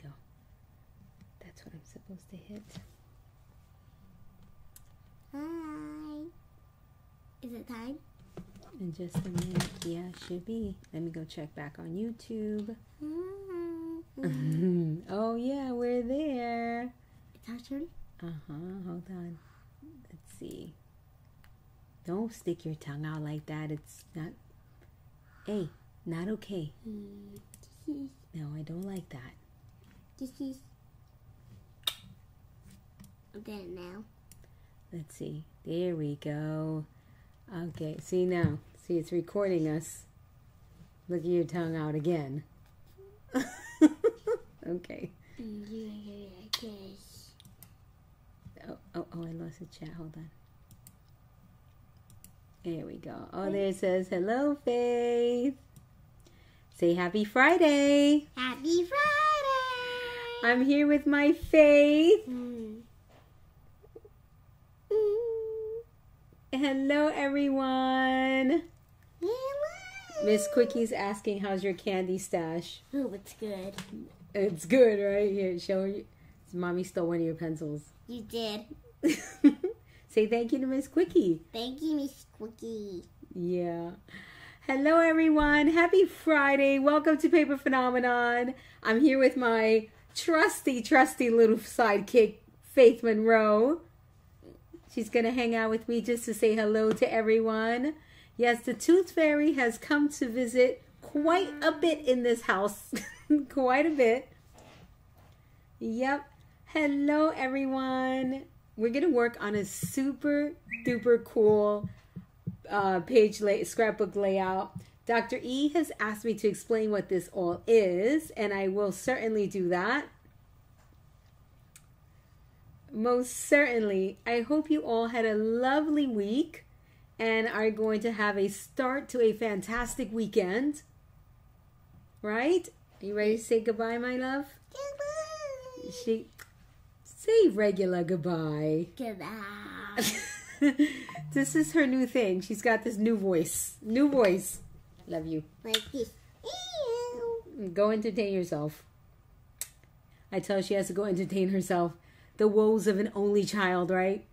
go. That's what I'm supposed to hit. Hi. Is it time? In just a minute. Yeah, should be. Let me go check back on YouTube. Oh, yeah, we're there. It's our turn? Hold on. Let's see. Don't stick your tongue out like that. It's not... Hey, not okay. No, I don't like that. I'm dead now. Let's see. There we go. Okay, see now. See, it's recording us. Look at your tongue out again. Okay. Oh, I lost the chat. Hold on. There we go. Oh, there it says, hello, Faith. Say happy Friday. Happy Friday. I'm here with my Faith. Hello, everyone. Hello. Miss Quickie's asking, how's your candy stash? Oh, it's good. It's good, right? Here, show you. Mommy stole one of your pencils. You did. Say thank you to Miss Quickie. Thank you, Miss Quickie. Yeah. Hello, everyone. Happy Friday. Welcome to Paper Phenomenon. I'm here with my trusty little sidekick, Faith Monroe. She's going to hang out with me just to say hello to everyone. Yes, the Tooth Fairy has come to visit quite a bit in this house. Quite a bit. Yep. Hello, everyone. We're going to work on a super duper cool scrapbook layout. Dr. E has asked me to explain what this all is, and I will certainly do that. Most certainly. I hope you all had a lovely week and are going to have a start to a fantastic weekend. Right? Are you ready to say goodbye, my love? Goodbye. Say regular goodbye. Goodbye. This is her new thing. She's got this new voice. New voice. Love you. Like this. Ew. Go entertain yourself. I tell her she has to go entertain herself. The woes of an only child, right?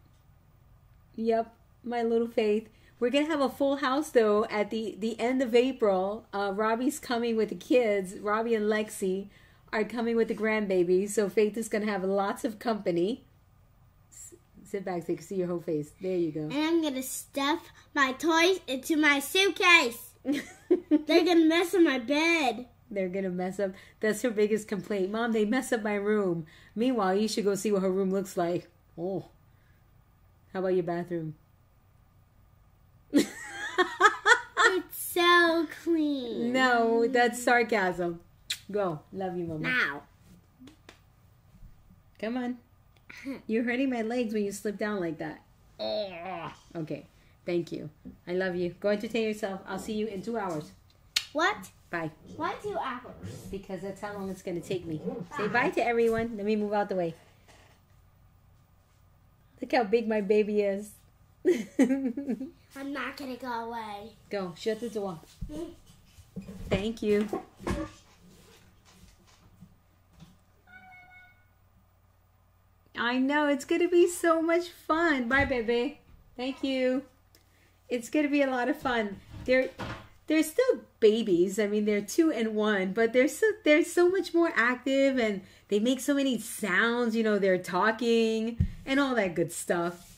Yep, my little Faith. We're going to have a full house, though, at the end of April. Robbie's coming with the kids. Robbie and Lexi are coming with the grandbabies. So Faith is going to have lots of company. Sit back so you can see your whole face. There you go. And I'm going to stuff my toys into my suitcase. They're going to mess up my bed. They're going to mess up. That's her biggest complaint. Mom, they mess up my room. Meanwhile, you should go see what her room looks like. Oh. How about your bathroom? It's so clean. No, that's sarcasm. Go. Love you, Mama. Now. Come on. You're hurting my legs when you slip down like that. Okay. Thank you. I love you. Go entertain yourself. I'll see you in 2 hours. What? Bye. Why 2 hours? Because that's how long it's going to take me. Say bye to everyone. Let me move out the way. Look how big my baby is. I'm not going to go away. Go. Shut the door. Thank you. I know. It's going to be so much fun. Bye, baby. Thank you. It's going to be a lot of fun. They're still babies. I mean, they're 2 and 1, but they're so much more active, and they make so many sounds. You know, they're talking and all that good stuff.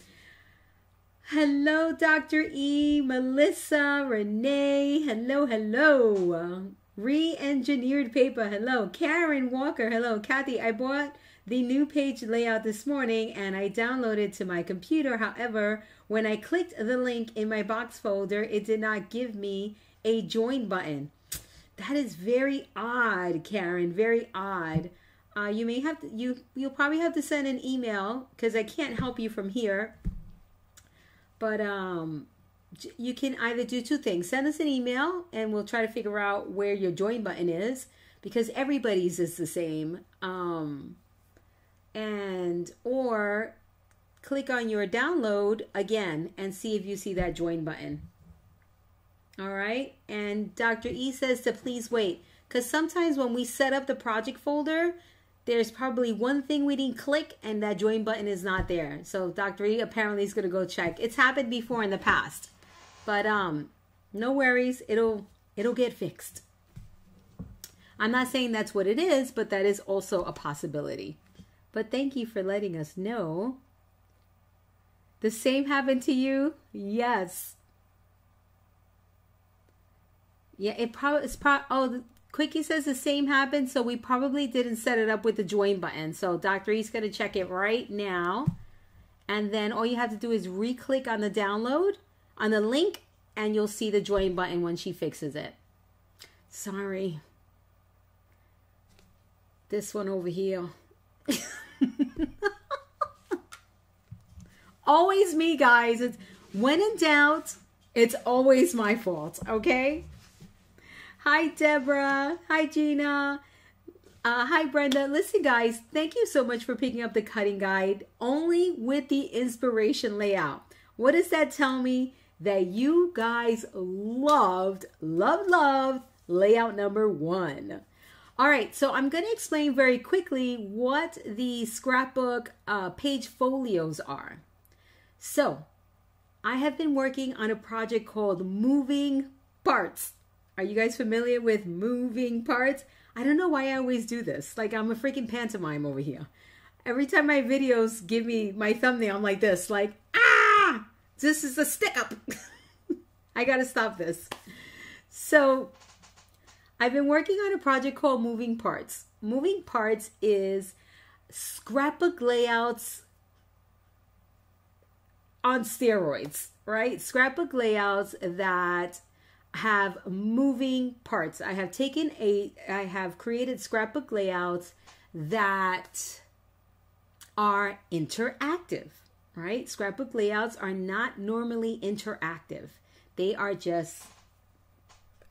Hello, Dr. E, Melissa, Renee. Hello, hello. Re-engineered paper. Hello, Karen Walker. Hello, Kathy. I bought the new page layout this morning and I downloaded it to my computer. However, when I clicked the link in my box folder, it did not give me a join button. That is very odd, Karen. Very odd. You may have to, you'll probably have to send an email because I can't help you from here. But you can either do 2 things. Send us an email and we'll try to figure out where your join button is, because everybody's is the same. Or click on your download again and see if you see that join button. All right. And Dr. E says to please wait, because sometimes when we set up the project folder, there's probably one thing we didn't click and that join button is not there. So Dr. E apparently is going to go check. It's happened before in the past. But no worries. It'll get fixed. I'm not saying that's what it is, but that is also a possibility. But thank you for letting us know. The same happened to you? Yes. Yeah, oh, Quickie says the same happened, so we probably didn't set it up with the join button. So Dr. E's going to check it right now. And then all you have to do is re-click on the download, on the link, and you'll see the join button when she fixes it. Sorry. This one over here. Always me, guys. It's when in doubt, it's always my fault, okay? Hi, Deborah. Hi, Gina. Hi, Brenda. Listen, guys, thank you so much for picking up the cutting guide only with the inspiration layout. What does that tell me? That you guys loved layout number 1. All right, so I'm going to explain very quickly what the scrapbook page folios are. So I have been working on a project called Moving Parts. Are you guys familiar with moving parts? I don't know why I always do this. Like I'm a freaking pantomime over here. Every time my videos give me my thumbnail, I'm like this, like, ah, this is a stick up. I got to stop this. So I've been working on a project called Moving Parts. Moving Parts is scrapbook layouts on steroids, right? Scrapbook layouts that have moving parts. I have created scrapbook layouts that are interactive, right? Scrapbook layouts are not normally interactive. They are just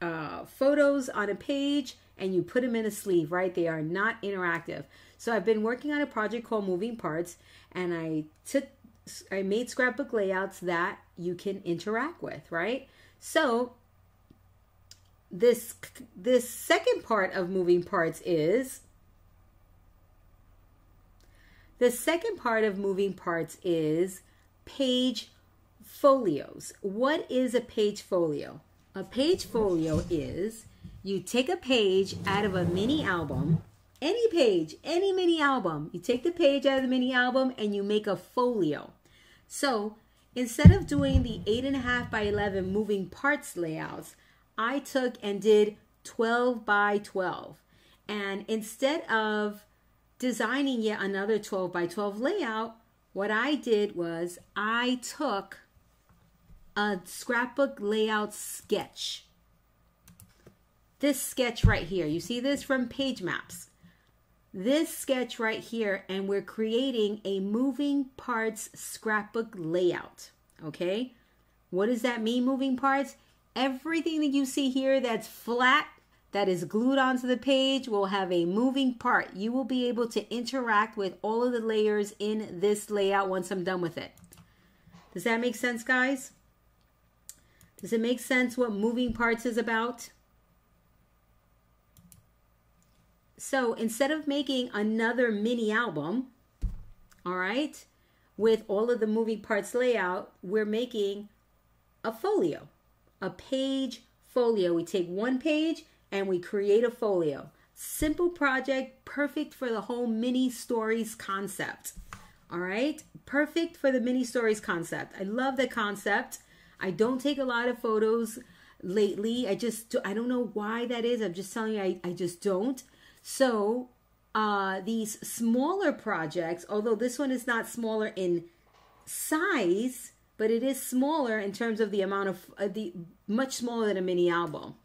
photos on a page and you put them in a sleeve, right? They are not interactive. So I've been working on a project called Moving Parts, and I made scrapbook layouts that you can interact with, right? So this second part of Moving Parts is page folios. What is a page folio? A page folio is you take a page out of a mini album, any page, any mini album. You take the page out of the mini album and you make a folio. So instead of doing the 8.5 by 11 moving parts layouts, I took and did 12 by 12. And instead of designing yet another 12 by 12 layout, what I did was I took a scrapbook layout sketch. This sketch right here, you see this from PageMaps. This sketch right here, and we're creating a moving parts scrapbook layout, okay? What does that mean, moving parts? Everything that you see here that's flat, that is glued onto the page, will have a moving part. You will be able to interact with all of the layers in this layout once I'm done with it. Does that make sense, guys? Does it make sense what moving parts is about? So instead of making another mini album, all right, with all of the moving parts layout, we're making a folio, a page folio. We take one page and we create a folio. Simple project, perfect for the whole mini stories concept. All right, perfect for the mini stories concept. I love the concept. I don't take a lot of photos lately. I don't know why that is. I'm just telling you, I just don't. So these smaller projects, although this one is not smaller in size, but it is smaller in terms of the amount of, much smaller than a mini album,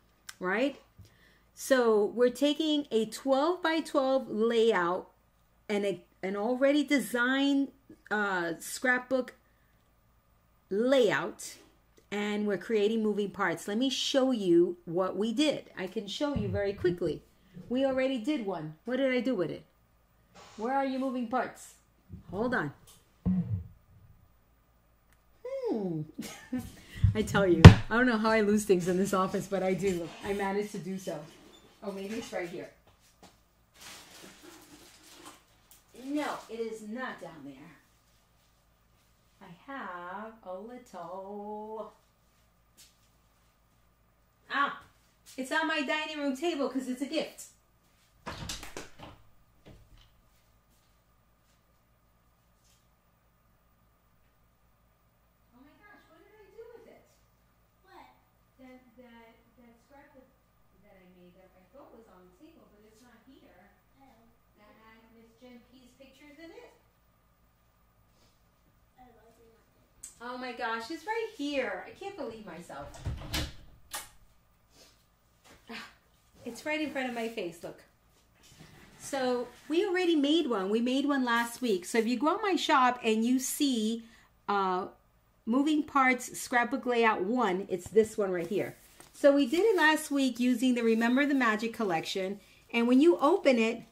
right? So we're taking a 12 by 12 layout and an already designed scrapbook layout, and we're creating moving parts. Let me show you what we did. I can show you very quickly. We already did one. What did I do with it? Where are your moving parts? Hold on. I tell you, I don't know how I lose things in this office, but I do. I managed to do so. Oh, maybe it's right here. it is not down there. I have a little... Ah, it's on my dining room table because it's a gift. That scrapbook that I made that I thought was on the table, but it's not here. Oh. That had Miss Jen P's pictures in it. Oh my gosh, it's right here. I can't believe myself. It's right in front of my face, look. So we already made one. We made one last week. So if you go on my shop and you see Moving Parts Scrapbook Layout 1, it's this one right here. So we did it last week using the Remember the Magic collection. And when you open it,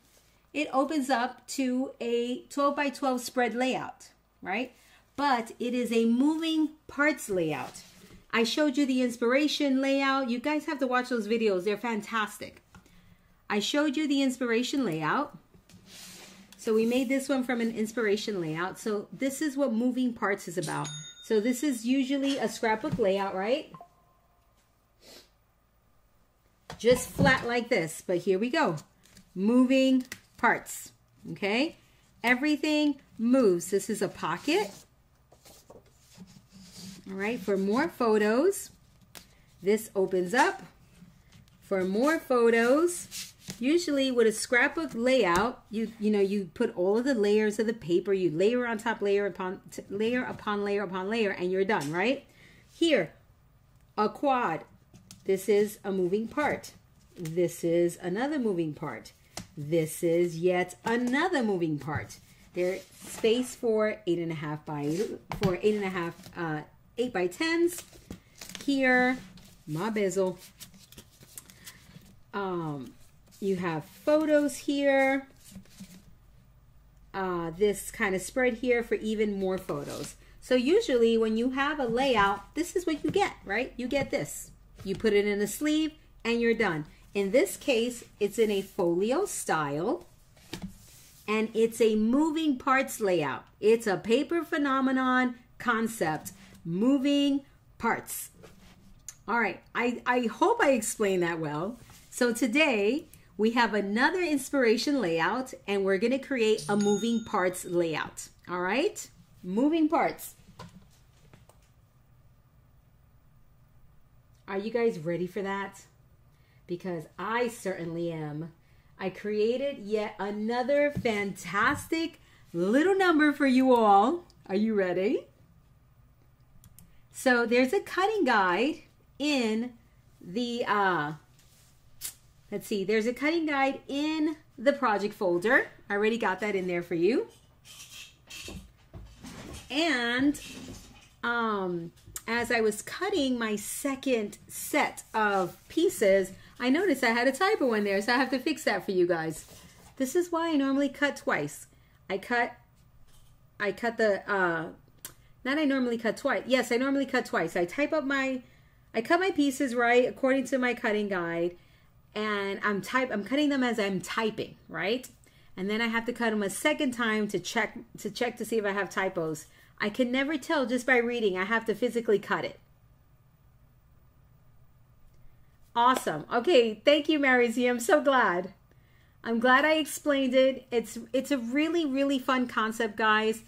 it opens up to a 12 by 12 spread layout, right? But it is a moving parts layout. I showed you the inspiration layout. You guys have to watch those videos. They're fantastic. I showed you the inspiration layout. So we made this one from an inspiration layout. So this is what moving parts is about. So this is usually a scrapbook layout, right? Just flat like this, but here we go. Moving parts, okay? Everything moves. This is a pocket. All right, for more photos, this opens up. For more photos, usually with a scrapbook layout, you put all of the layers of the paper, you layer on top, layer upon layer upon layer upon layer, and you're done, right? Here, a quad. This is a moving part. This is another moving part. This is yet another moving part. There's space for 8.5 by 8 by 10s. Here, my bezel. You have photos here. This kind of spread here for even more photos. So usually when you have a layout, this is what you get, right? You get this. You put it in a sleeve and you're done. In this case, it's in a folio style and it's a moving parts layout. It's a paper phenomenon concept, moving parts. All right, I hope I explained that well. So today we have another inspiration layout and we're gonna create a moving parts layout. All right, moving parts. Are you guys ready for that? Because I certainly am. I created yet another fantastic little number for you all. Are you ready? So there's a cutting guide in the, let's see, there's a cutting guide in the project folder. I already got that in there for you. And as I was cutting my second set of pieces, I noticed I had a typo in there, so I have to fix that for you guys. This is why I normally cut twice. I cut the, not I normally cut twice. Yes, I normally cut twice. I cut my pieces right according to my cutting guide, and I'm cutting them as I'm typing, right? And then I have to cut them a second time to check to see if I have typos. I can never tell just by reading. I have to physically cut it. Awesome. Okay, thank you, Mary Z. I'm so glad. I'm glad I explained it. It's a really, really fun concept, guys.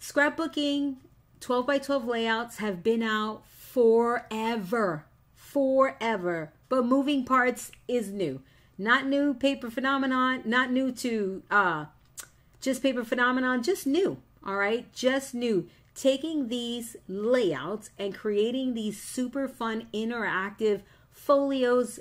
Scrapbooking 12 by 12 layouts have been out forever. But moving parts is new. Not new paper phenomenon, not new to just paper phenomenon, just new. All right, just new. Taking these layouts and creating these super fun interactive folios,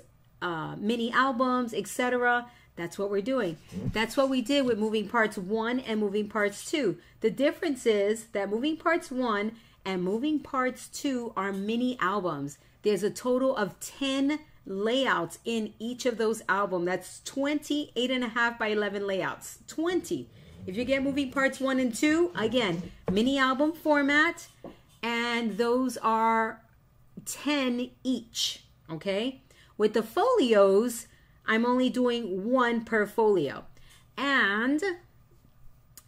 mini albums, etc. That's what we're doing. That's what we did with Moving Parts 1 and Moving Parts 2. The difference is that Moving Parts 1 and Moving Parts 2 are mini albums. There's a total of 10 layouts in each of those albums. That's 20 8.5 by 11 layouts. 20. If you get Moving Parts 1 and 2, again, mini album format, and those are 10 each, okay? With the folios, I'm only doing 1 per folio. And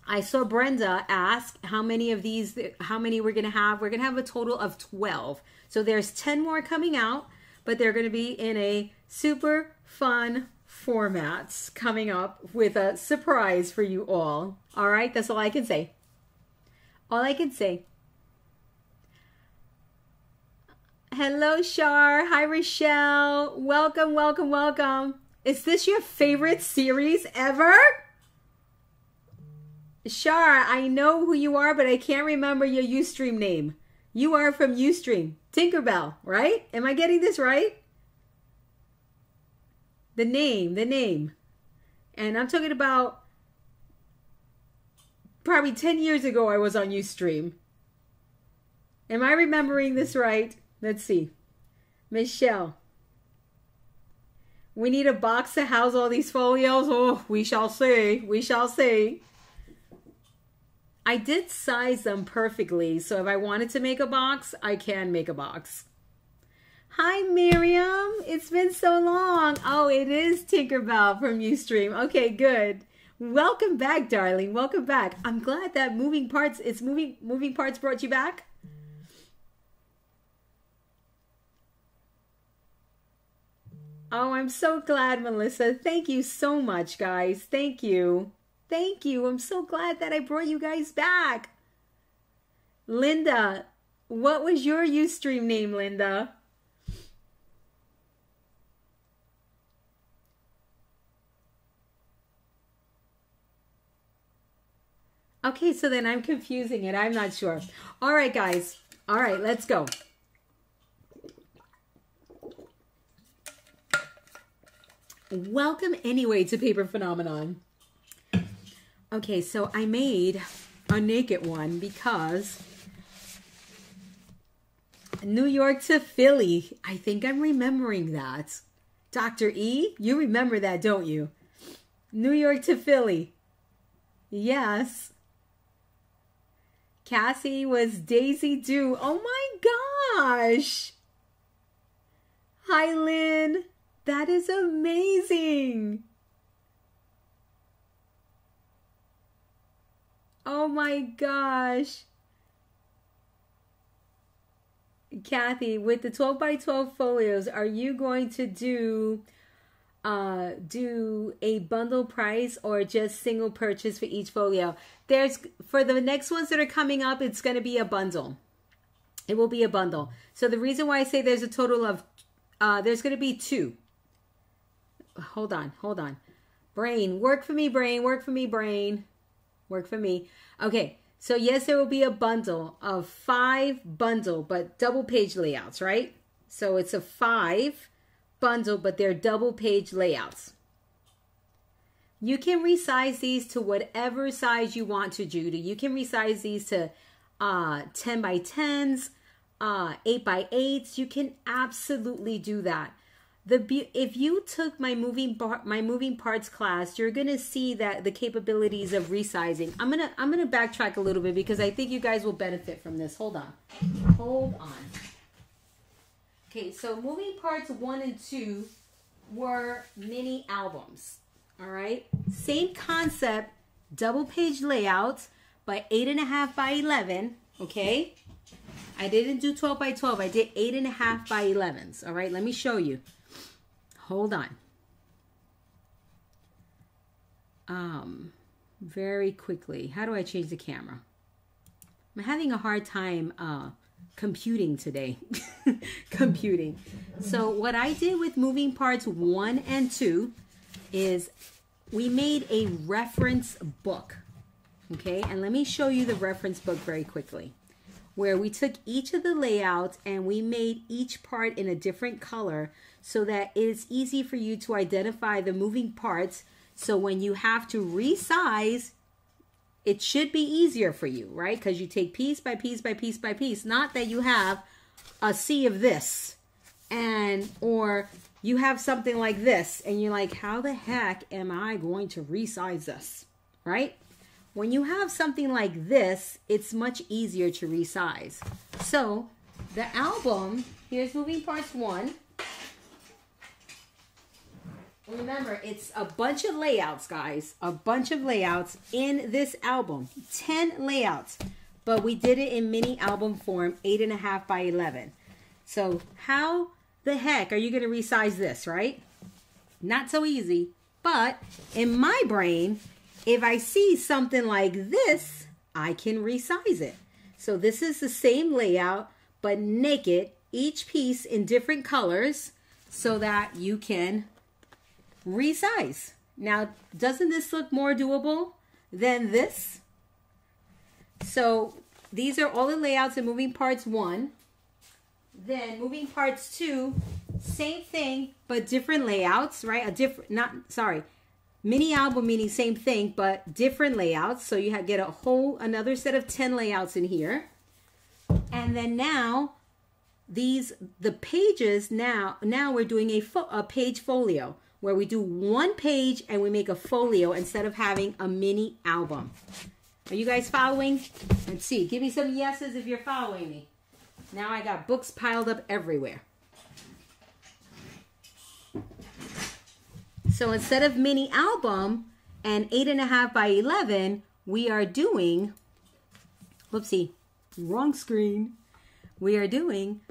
I saw Brenda ask how many of these, how many we're going to have. We're going to have a total of 12. So there's 10 more coming out, but they're going to be in a super fun formats coming up with a surprise for you all. All right, that's all I can say. All I can say. Hello, Shar. Hi, Rochelle. Welcome, welcome, welcome. Is this your favorite series ever? Shar, I know who you are, but I can't remember your Ustream name. You are from Ustream. Tinkerbell, right? Am I getting this right? The name. And I'm talking about probably 10 years ago I was on Ustream. Am I remembering this right? Let's see. Michelle. We need a box to house all these folios. Oh, we shall see. We shall see. I did size them perfectly, so if I wanted to make a box, I can make a box. Hi, Miriam. It's been so long. Oh, it is Tinkerbell from Ustream. Okay, good. Welcome back, darling. Welcome back. I'm glad that Moving Parts brought you back. Oh, I'm so glad, Melissa. Thank you so much, guys. Thank you. Thank you. I'm so glad that I brought you guys back. Linda, what was your Ustream name, Linda? Okay, so then I'm confusing it. I'm not sure. All right, guys. All right, let's go. Welcome anyway to Paper Phenomenon. Okay, so I made a naked one because New York to Philly. I think I'm remembering that. Dr. E, you remember that, don't you? New York to Philly. Yes. Cassie was Daisy Dew. Oh my gosh. Hi, Lynn. That is amazing. Oh my gosh. Kathy, with the 12 by 12 folios, are you going to do a bundle price or just single purchase for each folio? For the next ones that are coming up, it's going to be a bundle. It will be a bundle. So the reason why I say there's a total of, there's going to be 2. Hold on. Brain, work for me, brain, work for me, brain. Work for me. Okay, so yes, there will be a bundle of 5 but double page layouts, right? So it's a 5 bundle, but they're double page layouts. You can resize these to whatever size you want to, Judy. You can resize these to 10 by 10s, 8 by 8s. You can absolutely do that. If you took my moving parts class, you're gonna see that the capabilities of resizing. I'm gonna backtrack a little bit because I think you guys will benefit from this. Hold on. Okay, so moving parts 1 and 2 were mini albums. All right, same concept, double page layouts, but 8.5 by 11. Okay, I didn't do 12 by 12. I did 8.5 by 11s. All right, let me show you. Hold on. Very quickly. How do I change the camera? I'm having a hard time computing today. Computing. So what I did with moving parts 1 and 2 is we made a reference book. Okay, and let me show you the reference book very quickly, where we took each of the layouts and we made each part in a different color so that it's easy for you to identify the moving parts. So when you have to resize, it should be easier for you, right? Because you take piece by piece by piece by piece. Not that you have a sea of this or you have something like this and you're like, how the heck am I going to resize this, right? When you have something like this, it's much easier to resize. So the album, here's moving parts 1. Remember, it's a bunch of layouts, guys. A bunch of layouts in this album. 10 layouts. But we did it in mini album form, 8.5 by 11. So how the heck are you going to resize this, right? Not so easy. But in my brain, if I see something like this, I can resize it. So this is the same layout, but naked, each piece in different colors so that you can resize. Now, doesn't this look more doable than this? So these are all the layouts in Moving Parts 1. Then Moving Parts 2, same thing, but different layouts, right? Mini album meaning same thing, but different layouts. So you get another set of 10 layouts in here. And then now, the pages, now we're doing a page folio, where we do one page and we make a folio instead of having a mini album. Are you guys following? Let's see. Give me some yeses if you're following me. Now I got books piled up everywhere. So instead of mini album and 8.5 by 11, we are doing, whoopsie, wrong screen. We are doing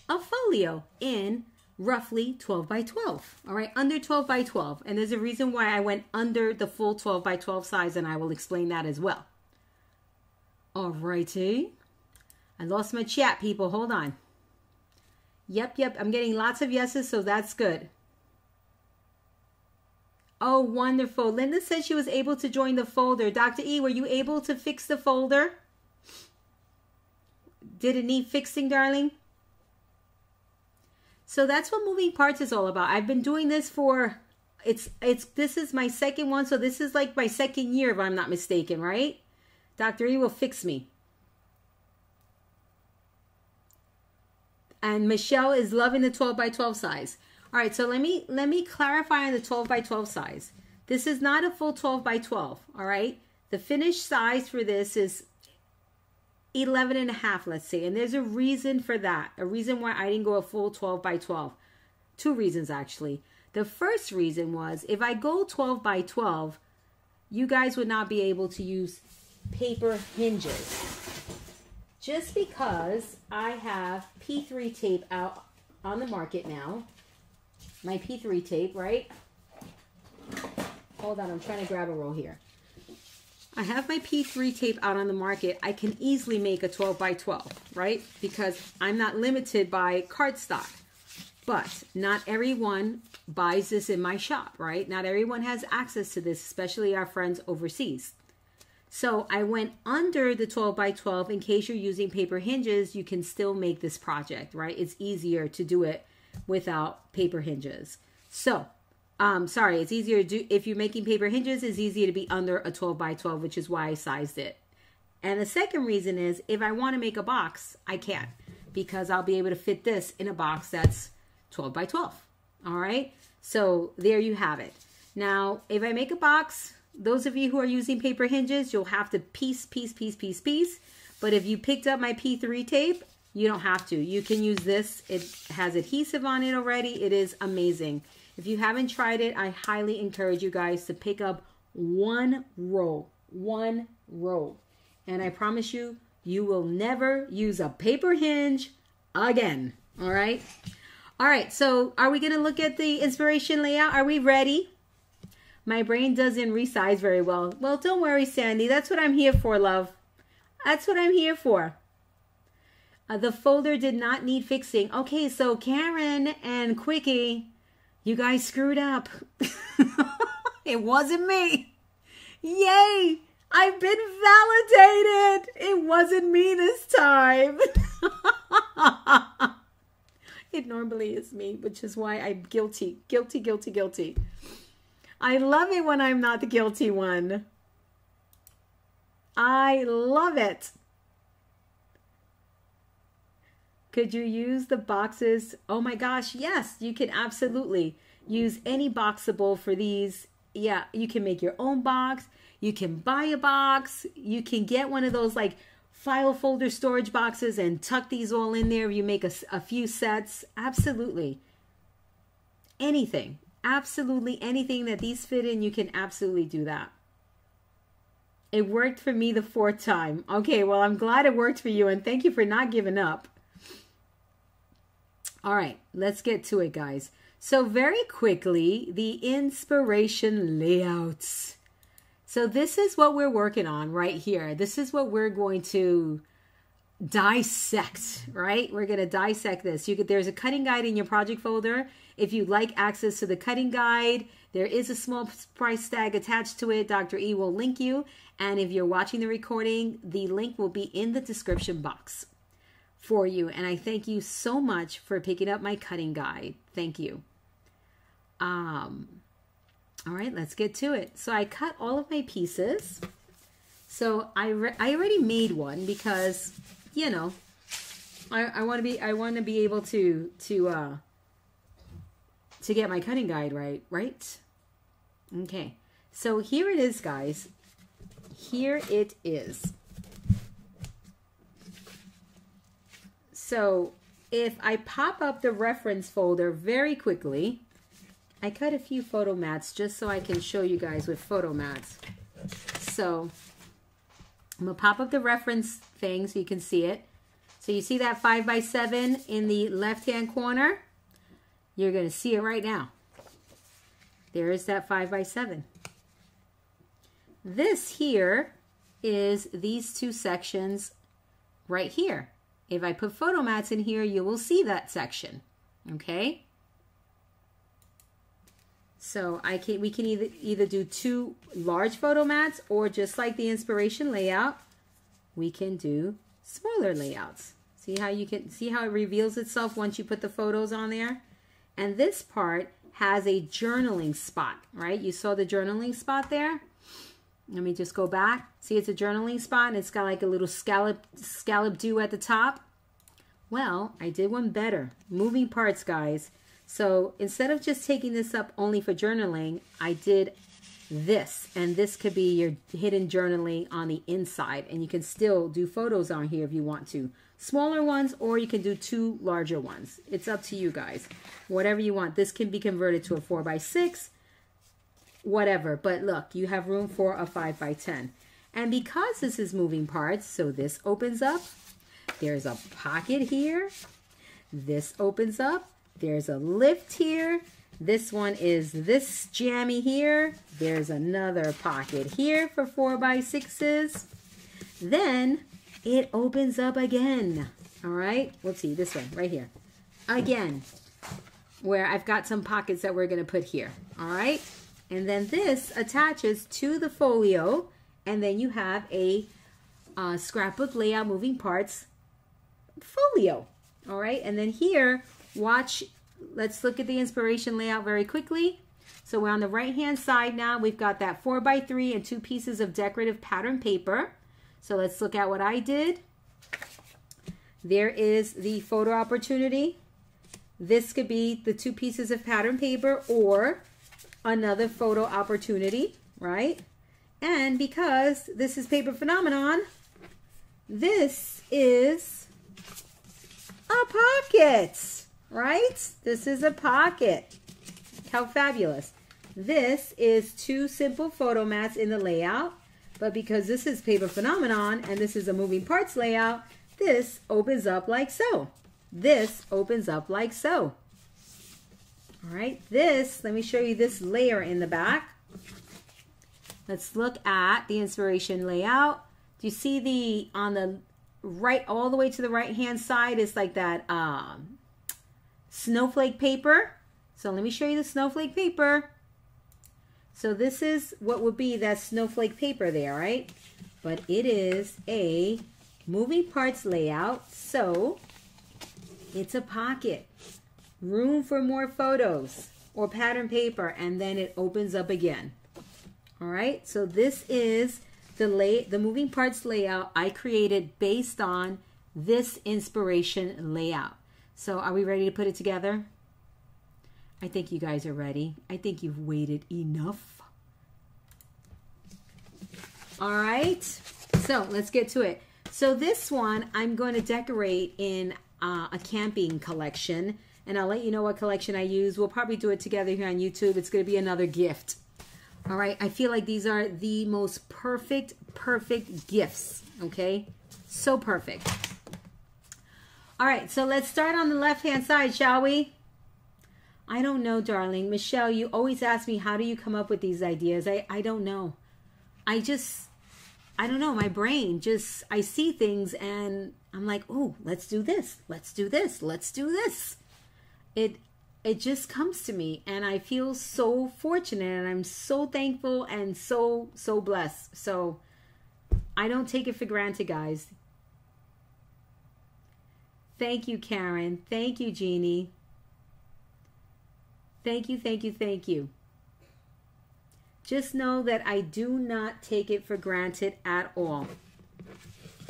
a folio in roughly 12 by 12. All right, under 12 by 12. And there's a reason why I went under the full 12 by 12 size, and I will explain that as well. All righty. I lost my chat, people. Hold on. Yep. I'm getting lots of yeses, so that's good. Oh, wonderful. Linda said she was able to join the folder. Dr. E, were you able to fix the folder? Did it need fixing, darling? So that's what Moving Parts is all about. I've been doing this for, this is my second one, so this is like my second year if I'm not mistaken, right? Dr. E will fix me. And Michelle is loving the 12 by 12 size. All right, so let me clarify on the 12 by 12 size. This is not a full 12 by 12, all right? The finished size for this is 11.5, let's say. And there's a reason for that. A reason why I didn't go a full 12 by 12. Two reasons, actually. The first reason was if I go 12 by 12, you guys would not be able to use paper hinges. Just because I have P3 tape out on the market now. My P3 tape, right? Hold on, I'm trying to grab a roll here. I have my P3 tape out on the market. I can easily make a 12 by 12, right? Because I'm not limited by cardstock. But not everyone buys this in my shop, right? Not everyone has access to this, especially our friends overseas. So I went under the 12 by 12 in case you're using paper hinges, you can still make this project, right? It's easier to do it without paper hinges. So, sorry, it's easier to do, if you're making paper hinges, it's easier to be under a 12 by 12, which is why I sized it. And the second reason is if I want to make a box, I can, because I'll be able to fit this in a box that's 12 by 12. All right. So there you have it. Now, if I make a box, those of you who are using paper hinges, you'll have to piece. But if you picked up my P3 tape, you don't have to. You can use this. It has adhesive on it already. It is amazing. If you haven't tried it, I highly encourage you guys to pick up one roll. And I promise you, you will never use a paper hinge again. All right? All right, so are we going to look at the inspiration layout? Are we ready? My brain doesn't resize very well. Well, don't worry, Sandy. That's what I'm here for, love. That's what I'm here for. The folder did not need fixing. Okay, so Karen and Quickie, you guys screwed up. It wasn't me. Yay! I've been validated. It wasn't me this time. It normally is me, which is why I'm guilty. Guilty. I love it when I'm not the guilty one. I love it. Could you use the boxes? Oh my gosh, yes, you can absolutely use any boxable for these. Yeah, you can make your own box. You can buy a box. You can get one of those like file folder storage boxes and tuck these all in there. You make a few sets. Absolutely. Anything. absolutely anything that these fit in, you can absolutely do that. It worked for me the 4th time. Okay, well, I'm glad it worked for you, and thank you for not giving up. All right, let's get to it, guys. So very quickly, the inspiration layouts. So this is what we're working on right here. This is what we're going to dissect, right? We're going to dissect this. There's a cutting guide in your project folder. If you'd like access to the cutting guide, there is a small price tag attached to it. Dr. E will link you. And if you're watching the recording, the link will be in the description box for you. And I thank you so much for picking up my cutting guide. Thank you. All right, let's get to it. So I cut all of my pieces. So I already made one because, you know, I want to be able to get my cutting guide right? Okay. So here it is, guys. Here it is. So if I pop up the reference folder very quickly, I cut a few photo mats just so I can show you guys with photo mats. So I'm going to pop up the reference thing so you can see it. So you see that 5x7 in the left-hand corner? You're going to see it right now. There is that 5x7. This here is these two sections right here. If I put photo mats in here, you will see that section. Okay? So we can either do 2 large photo mats, or just like the inspiration layout, we can do smaller layouts. See how it reveals itself once you put the photos on there? And this part has a journaling spot, right? You saw the journaling spot there? Let me just go back. See, it's a journaling spot, and it's got like a little scallop dew at the top. Well, I did one better. Moving parts, guys. So instead of just taking this up only for journaling, I did this. And this could be your hidden journaling on the inside. And you can still do photos on here if you want to. Smaller ones, or you can do 2 larger ones. It's up to you guys. Whatever you want. This can be converted to a 4x6. Whatever. But look, you have room for a 5x10. And because this is moving parts, so this opens up. There's a pocket here. This opens up. There's a lift here. This one is this jammy here. There's another pocket here for 4x6s. Then it opens up again. All right. Let's see this one right here. Again, where I've got some pockets that we're going to put here. All right. And then this attaches to the folio. And then you have a scrapbook layout moving parts folio. All right. And then here, watch, let's look at the inspiration layout very quickly. So we're on the right hand side now. We've got that 4x3 and 2 pieces of decorative pattern paper. So let's look at what I did. There is the photo opportunity. This could be the 2 pieces of pattern paper or another photo opportunity, right? And because this is Paper Phenomenon, this is a pocket, right? This is a pocket. How fabulous. This is 2 simple photo mats in the layout, but because this is Paper Phenomenon and this is a moving parts layout, this opens up like so. This opens up like so. All right, this, let me show you this layer in the back. Let's look at the inspiration layout. Do you see the, on the right, all the way to the right hand side is like that snowflake paper. So let me show you the snowflake paper. So this is what would be that snowflake paper there, right? But it is a moving parts layout, so it's a pocket. Room for more photos or pattern paper, and then it opens up again. All right, so this is the moving parts layout I created based on this inspiration layout. So are we ready to put it together? I think you guys are ready. I think you've waited enough. All right, so let's get to it. So this one I'm going to decorate in a camping collection. and I'll let you know what collection I use. We'll probably do it together here on YouTube. It's going to be another gift. All right, I feel like these are the most perfect gifts, okay? So perfect. All right, so let's start on the left-hand side, shall we? I don't know, darling. Michelle, you always ask me, how do you come up with these ideas? I don't know. I don't know. My brain just, I see things and I'm like, oh, let's do this. Let's do this. Let's do this. It just comes to me, and I feel so fortunate, and I'm so thankful and so blessed. So I don't take it for granted, guys. Thank you, Karen. Thank you, Jeannie. Thank you, thank you, thank you. Just know that I do not take it for granted at all.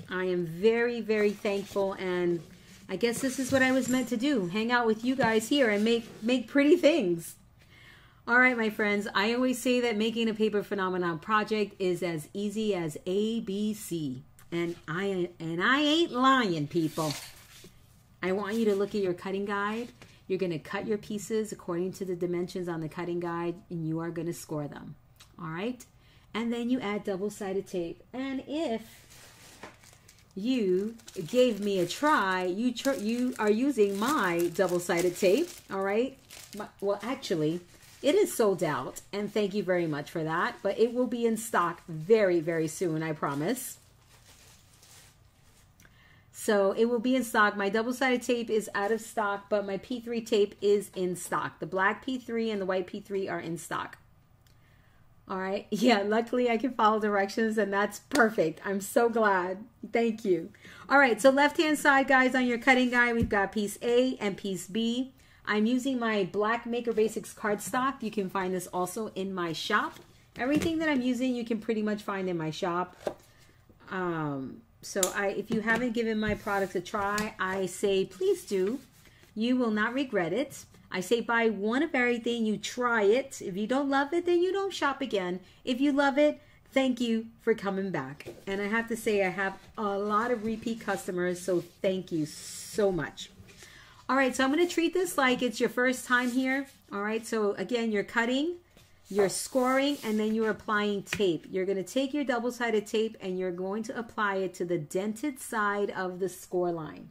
I am very thankful, and I guess this is what I was meant to do. Hang out with you guys here and make pretty things. All right, my friends. I always say that making a paper phenomenon project is as easy as ABC. And I ain't lying, people. I want you to look at your cutting guide. You're going to cut your pieces according to the dimensions on the cutting guide, and you are going to score them. All right? And then you add double-sided tape. And if you gave me a try, you are using my double-sided tape, all right? Well, actually, it is sold out, and thank you very much for that, but it will be in stock very soon, I promise. So it will be in stock. My double-sided tape is out of stock, but my P3 tape is in stock. The black P3 and the white P3 are in stock. All right. Yeah, luckily I can follow directions, and that's perfect. I'm so glad. Thank you. All right. So left-hand side, guys, on your cutting guide, we've got piece A and piece B. I'm using my Black Maker Basics cardstock. You can find this also in my shop. Everything that I'm using, you can pretty much find in my shop. So if you haven't given my products a try, I say please do. You will not regret it. I say buy one of everything, you try it. If you don't love it, then you don't shop again. If you love it, thank you for coming back. And I have to say I have a lot of repeat customers, so thank you so much. All right, so I'm going to treat this like it's your first time here. All right, so again, you're cutting, you're scoring, and then you're applying tape. You're going to take your double-sided tape and you're going to apply it to the dented side of the score line.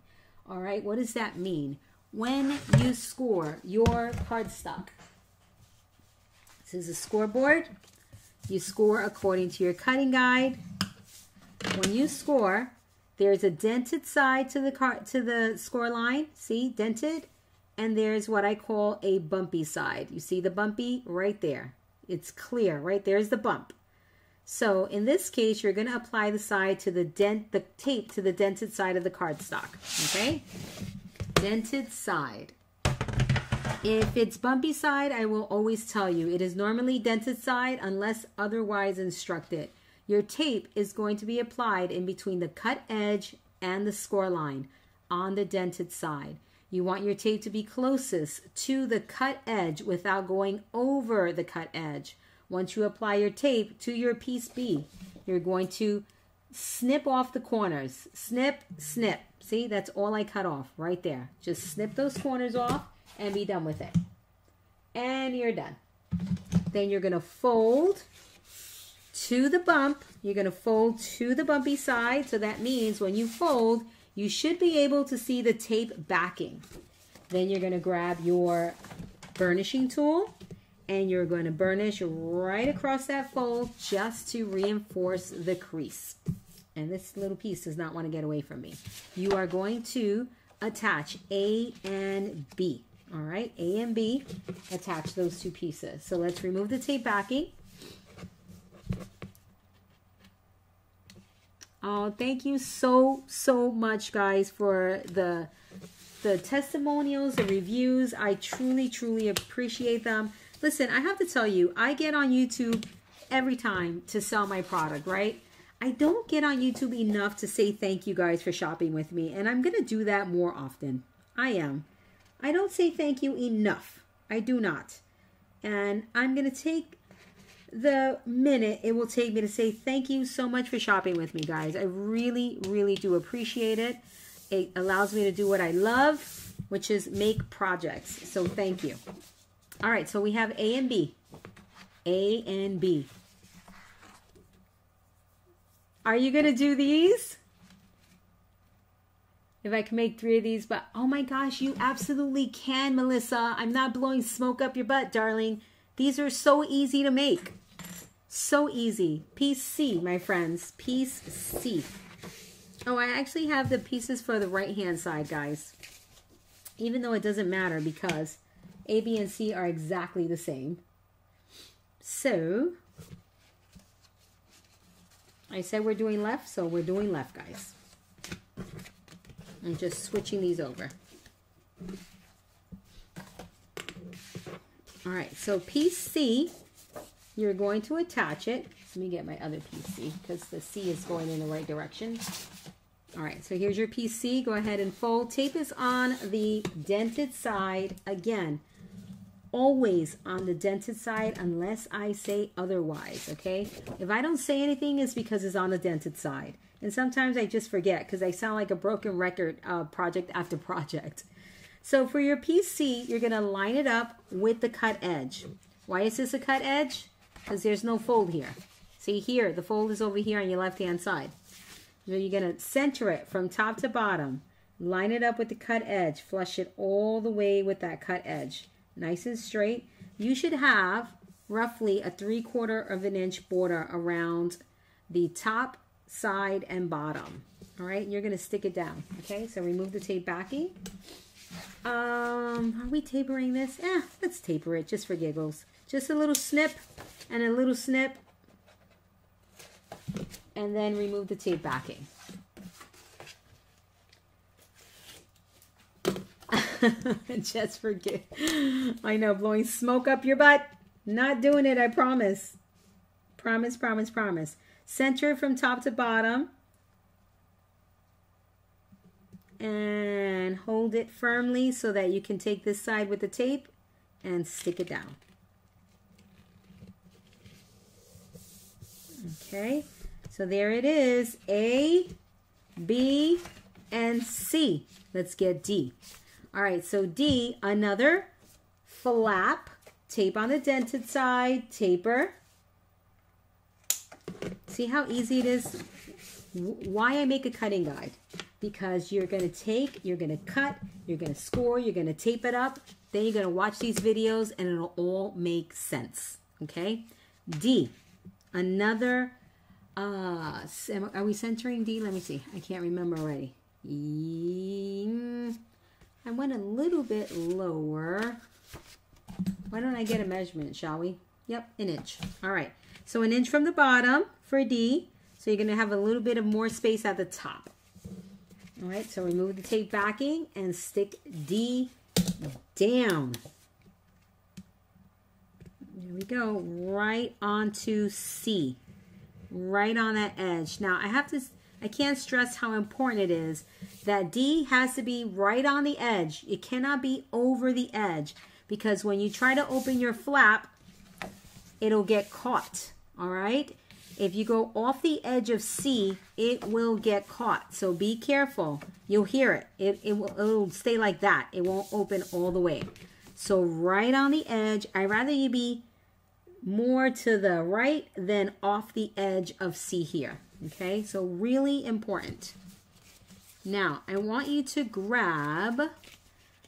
All right, what does that mean? When you score your cardstock, this is a scoreboard. You score according to your cutting guide. When you score, there's a dented side to the score line. See, dented. And there's what I call a bumpy side. You see the bumpy right there. It's clear, right? There's the bump. So in this case, you're going to apply the side to the tape to the dented side of the cardstock. Okay? Dented side. If it's bumpy side, I will always tell you it is normally dented side unless otherwise instructed. Your tape is going to be applied in between the cut edge and the score line on the dented side. You want your tape to be closest to the cut edge without going over the cut edge. Once you apply your tape to your piece B, you're going to snip off the corners. Snip, snip. See, that's all I cut off right there. Just snip those corners off and be done with it. And you're done. Then you're going to fold to the bump. You're going to fold to the bumpy side. So that means when you fold, you should be able to see the tape backing. Then you're going to grab your burnishing tool and you're going to burnish right across that fold just to reinforce the crease. And this little piece does not want to get away from me. You are going to attach A and B. All right, A and B, attach those two pieces. So let's remove the tape backing. Oh, thank you so much, guys, for the testimonials, the reviews. I truly appreciate them. Listen, I have to tell you, I get on YouTube every time to sell my product, right? I don't get on YouTube enough to say thank you guys for shopping with me, and I'm going to do that more often. I am. I don't say thank you enough. I do not. And I'm going to take the minute it will take me to say thank you so much for shopping with me, guys. I really do appreciate it. It allows me to do what I love, which is make projects. So thank you. All right, so we have A and B. A and B. Are you going to do these? If I can make 3 of these, but oh my gosh, you absolutely can, Melissa. I'm not blowing smoke up your butt, darling. These are so easy to make. So easy. Piece C, my friends. Piece C. Oh, I actually have the pieces for the right-hand side, guys. Even though it doesn't matter because A, B, and C are exactly the same. So, I said we're doing left, so we're doing left, guys. I'm just switching these over. All right, so piece C, you're going to attach it. Let me get my other piece C because the C is going in the right direction. All right, so here's your piece C. Go ahead and fold. Tape is on the dented side. Again, always on the dented side unless I say otherwise, okay? If I don't say anything, it's because it's on the dented side. And sometimes I just forget because I sound like a broken record project after project. So for your piece C, you're going to line it up with the cut edge. Why is this a cut edge? Because there's no fold here. See here, the fold is over here on your left-hand side. So you're going to center it from top to bottom. Line it up with the cut edge. Flush it all the way with that cut edge. Nice and straight. You should have roughly a 3/4 inch border around the top, side, and bottom. All right, you're going to stick it down. Okay, so remove the tape backing. Are we tapering this? Let's taper it just for giggles. Just a little snip and a little snip. And then remove the tape backing. Just forget. I know, blowing smoke up your butt. Not doing it, I promise. Promise, promise, promise. Center it from top to bottom. And hold it firmly so that you can take this side with the tape and stick it down. Okay, so there it is. A, B, and C. Let's get D. All right, so D, another flap. Tape on the dented side, taper. See how easy it is? Why I make a cutting guide? Because you're going to take, you're going to cut, you're going to score, you're going to tape it up. Then you're going to watch these videos and it'll all make sense. Okay? D, another, are we centering D? Let me see. I can't remember already. I went a little bit lower. Why don't I get a measurement, shall we? Yep, 1 inch. All right. So 1 inch from the bottom for D. So you're going to have a little bit of more space at the top. All right, so remove the tape backing and stick D down. There we go. Right onto C. Right on that edge. Now, I can't stress how important it is that D has to be right on the edge. It cannot be over the edge because when you try to open your flap, it'll get caught. All right? If you go off the edge of C, it will get caught. So be careful. You'll hear it. It'll stay like that. It won't open all the way. So right on the edge, I'd rather you be more to the right than off the edge of C here. Okay, so really important. Now, I want you to grab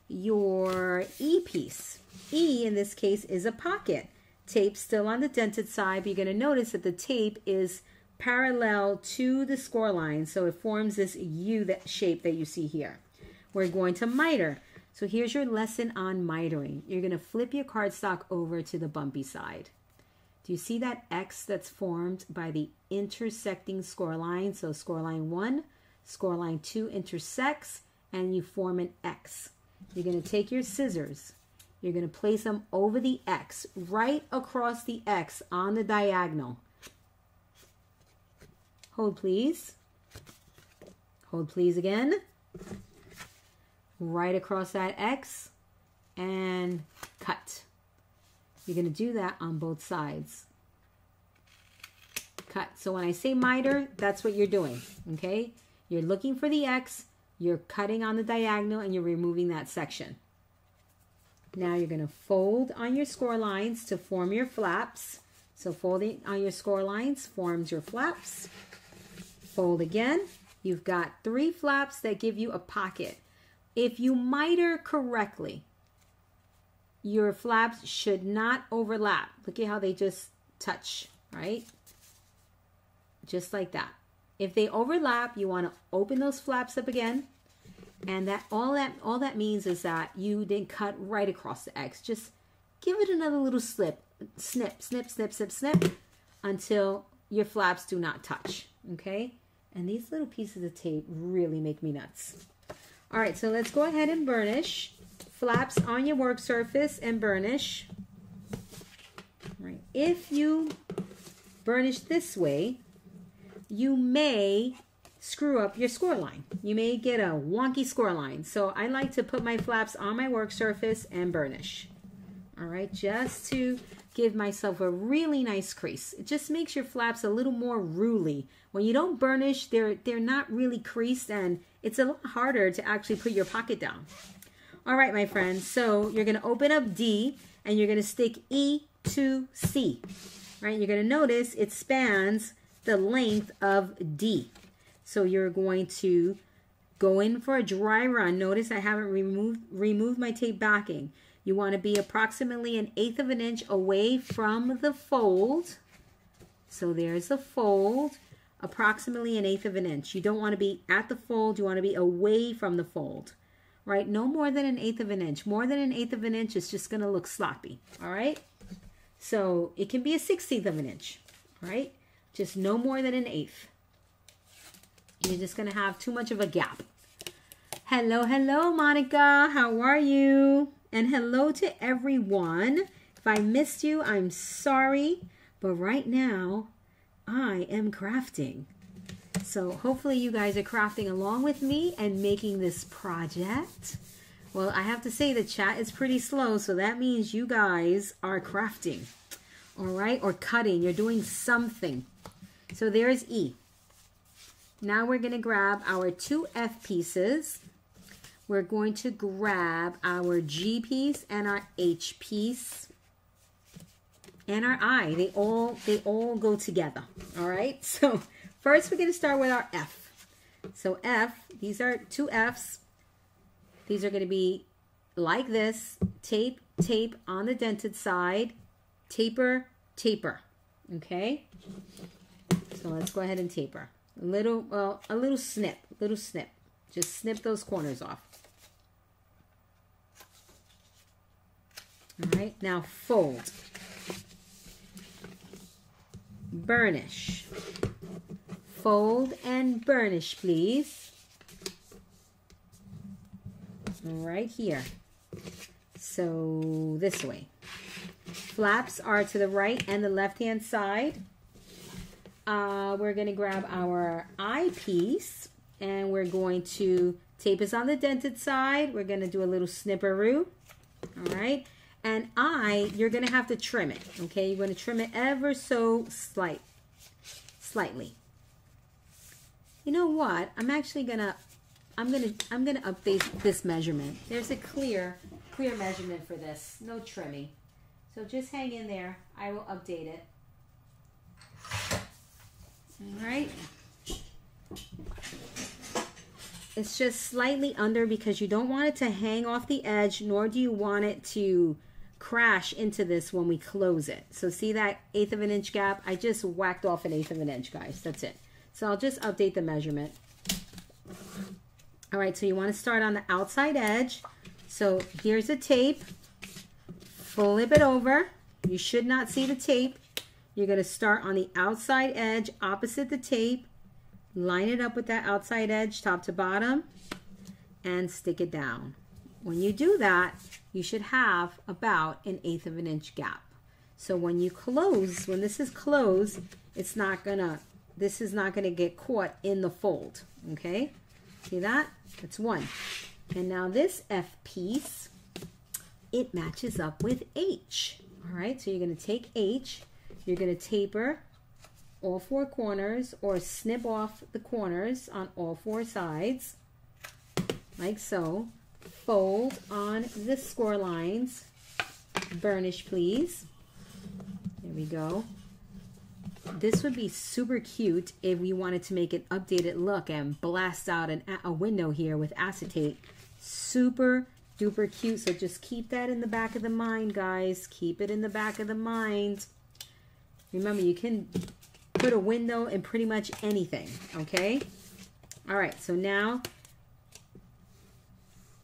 your E piece. E, in this case, is a pocket. Tape still on the dented side, but you're going to notice that the tape is parallel to the score line, so it forms this U shape that you see here. We're going to miter. So here's your lesson on mitering. You're going to flip your cardstock over to the bumpy side. Do you see that X that's formed by the intersecting score line? So score line 1, score line 2 intersects, and you form an X. You're going to take your scissors. You're going to place them over the X, right across the X on the diagonal. Hold, please. Hold, please, again. Right across that X and cut. You're going to do that on both sides. Cut. So when I say miter, that's what you're doing, okay? You're looking for the X, You're cutting on the diagonal and you're removing that section. Now you're going to fold on your score lines to form your flaps. So folding on your score lines forms your flaps. Fold again. You've got 3 flaps that give you a pocket. If you miter correctly, your flaps should not overlap. Look at how they just touch, right? Just like that. If they overlap, you want to open those flaps up again. And all that means is that you didn't cut right across the X. Just give it another little snip, snip, snip, snip, snip, until your flaps do not touch, okay? And these little pieces of tape really make me nuts. All right, so let's go ahead and burnish. Flaps on your work surface and burnish. Right. If you burnish this way, you may screw up your score line. You may get a wonky score line. So I like to put my flaps on my work surface and burnish. All right, just to give myself a really nice crease. It just makes your flaps a little more ruly. When you don't burnish, they're not really creased, and it's a lot harder to actually put your pocket down. All right, my friends, so you're going to open up D and you're going to stick E to C. Right? You're going to notice it spans the length of D. So you're going to go in for a dry run. Notice I haven't removed my tape backing. You want to be approximately 1/8 of an inch away from the fold. So there's the fold, approximately 1/8 of an inch. You don't want to be at the fold. You want to be away from the fold, right? No more than 1/8 of an inch. More than 1/8 of an inch is just going to look sloppy, all right? So it can be a 1/16 of an inch, right? Just no more than 1/8. You're just going to have too much of a gap. Hello, hello, Monica. How are you? And hello to everyone. If I missed you, I'm sorry. But right now, I am crafting. So hopefully you guys are crafting along with me and making this project. Well, I have to say the chat is pretty slow, so that means you guys are crafting. All right? Or cutting. You're doing something. So there's E. Now we're going to grab our 2 F pieces. We're going to grab our G piece and our H piece and our I. They all go together. All right. So first we're going to start with our F. So F, these are 2 Fs. These are going to be like this. Tape, tape on the dented side. Taper, taper. Okay. So let's go ahead and taper. A little snip. Just snip those corners off. All right, now fold. Burnish. Fold and burnish, please. Right here. So this way. Flaps are to the right and the left-hand side. We're going to grab our I piece and we're going to tape is on the dented side. We're going to do a little snipperoo. All right. And you're going to have to trim it. Okay. You're going to trim it ever so slightly. You know what? I'm going to update this measurement. There's a clear measurement for this. No trimming. So just hang in there. I will update it. All right. It's just slightly under because you don't want it to hang off the edge, nor do you want it to crash into this when we close it. So see that 1/8 of an inch gap? I just whacked off an 1/8 of an inch, guys. That's it. So I'll just update the measurement. All right, so you want to start on the outside edge. So here's the tape. Flip it over. You should not see the tape. You're going to start on the outside edge opposite the tape. Line it up with that outside edge, top to bottom, and stick it down. When you do that, you should have about an 1/8 of an inch gap. So when you close, when this is closed, this is not gonna get caught in the fold. Okay, see that? That's one. And now this F piece, it matches up with H. All right, so you're gonna take H, you're gonna taper all 4 corners or snip off the corners on all 4 sides. like so. Fold on the score lines. Burnish, please. There we go. This would be super cute if we wanted to make an updated look and blast out a window here with acetate. Super duper cute. So just keep that in the back of the mind, guys. Keep it in the back of the mind. Remember, you can put a window in pretty much anything, okay? All right, so now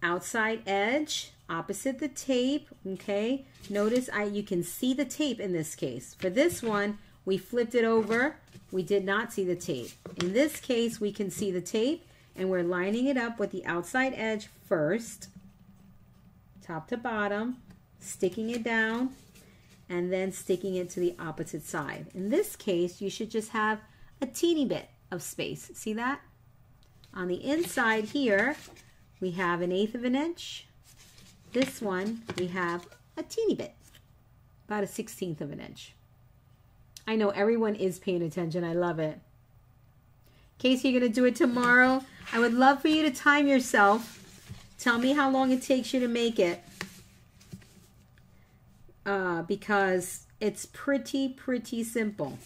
outside edge, opposite the tape, okay? Notice you can see the tape in this case. For this one, we flipped it over. We did not see the tape. In this case, we can see the tape, and we're lining it up with the outside edge first, top to bottom, sticking it down, and then sticking it to the opposite side. In this case, you should just have a teeny bit of space. See that? On the inside here, we have 1/8 of an inch. This one, we have a teeny bit, about 1/16 of an inch. I know everyone is paying attention. I love it. Casey, you're going to do it tomorrow. I would love for you to time yourself. Tell me how long it takes you to make it. Because it's pretty simple.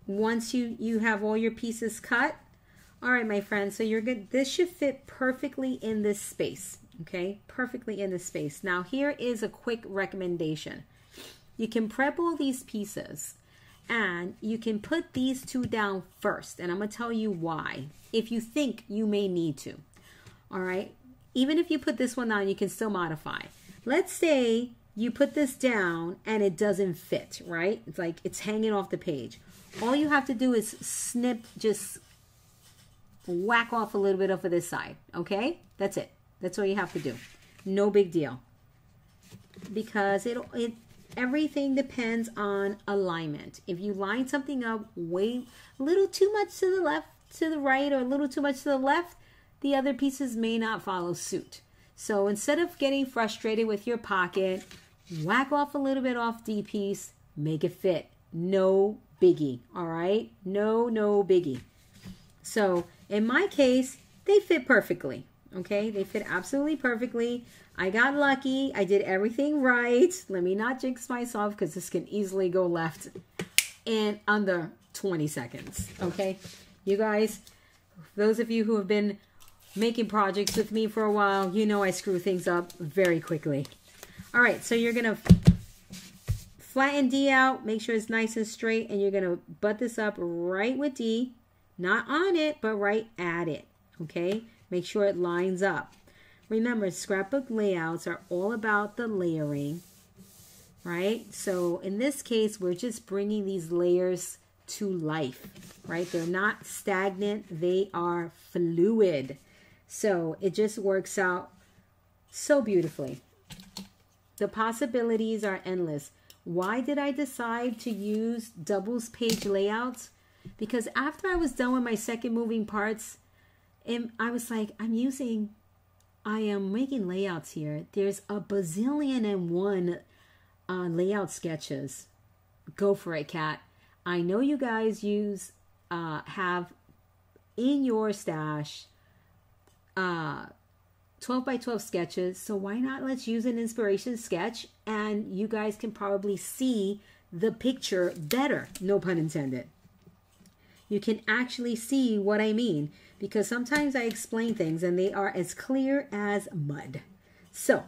Once you have all your pieces cut. All right, my friends, so you're good. This should fit perfectly in this space, okay? Perfectly in this space. Now, here is a quick recommendation. You can prep all these pieces, and you can put these two down first, and I'm going to tell you why, if you think you may need to, all right? Even if you put this one down, you can still modify. Let's say you put this down, and it doesn't fit, right? It's like it's hanging off the page. All you have to do is snip, just whack off a little bit off of this side, okay? That's it. That's all you have to do. No big deal. Because everything depends on alignment. If you line something up a little too much to the left, to the right, or a little too much to the left, the other pieces may not follow suit. So instead of getting frustrated with your pocket, whack off a little bit off D piece, make it fit. No biggie, all right? No biggie. So in my case, they fit perfectly, okay? They fit absolutely perfectly. I got lucky. I did everything right. Let me not jinx myself because this can easily go left in under 20 seconds, okay? You guys, those of you who have been making projects with me for a while, you know I screw things up very quickly. All right, so you're going to flatten D out, make sure it's nice and straight, and you're going to butt this up right with D. Not on it, but right at it, okay? Make sure it lines up. Remember, scrapbook layouts are all about the layering, right? So in this case, we're just bringing these layers to life, right? They're not stagnant. They are fluid. So it just works out so beautifully. The possibilities are endless. Why did I decide to use doubles page layouts? Because after I was done with my second moving parts, I was like, I am making layouts here. There's a bazillion and one layout sketches. Go for it, Kat. I know you guys have in your stash 12 by 12 sketches. So why not let's use an inspiration sketch and you guys can probably see the picture better. No pun intended. You can actually see what I mean because sometimes I explain things and they are as clear as mud. So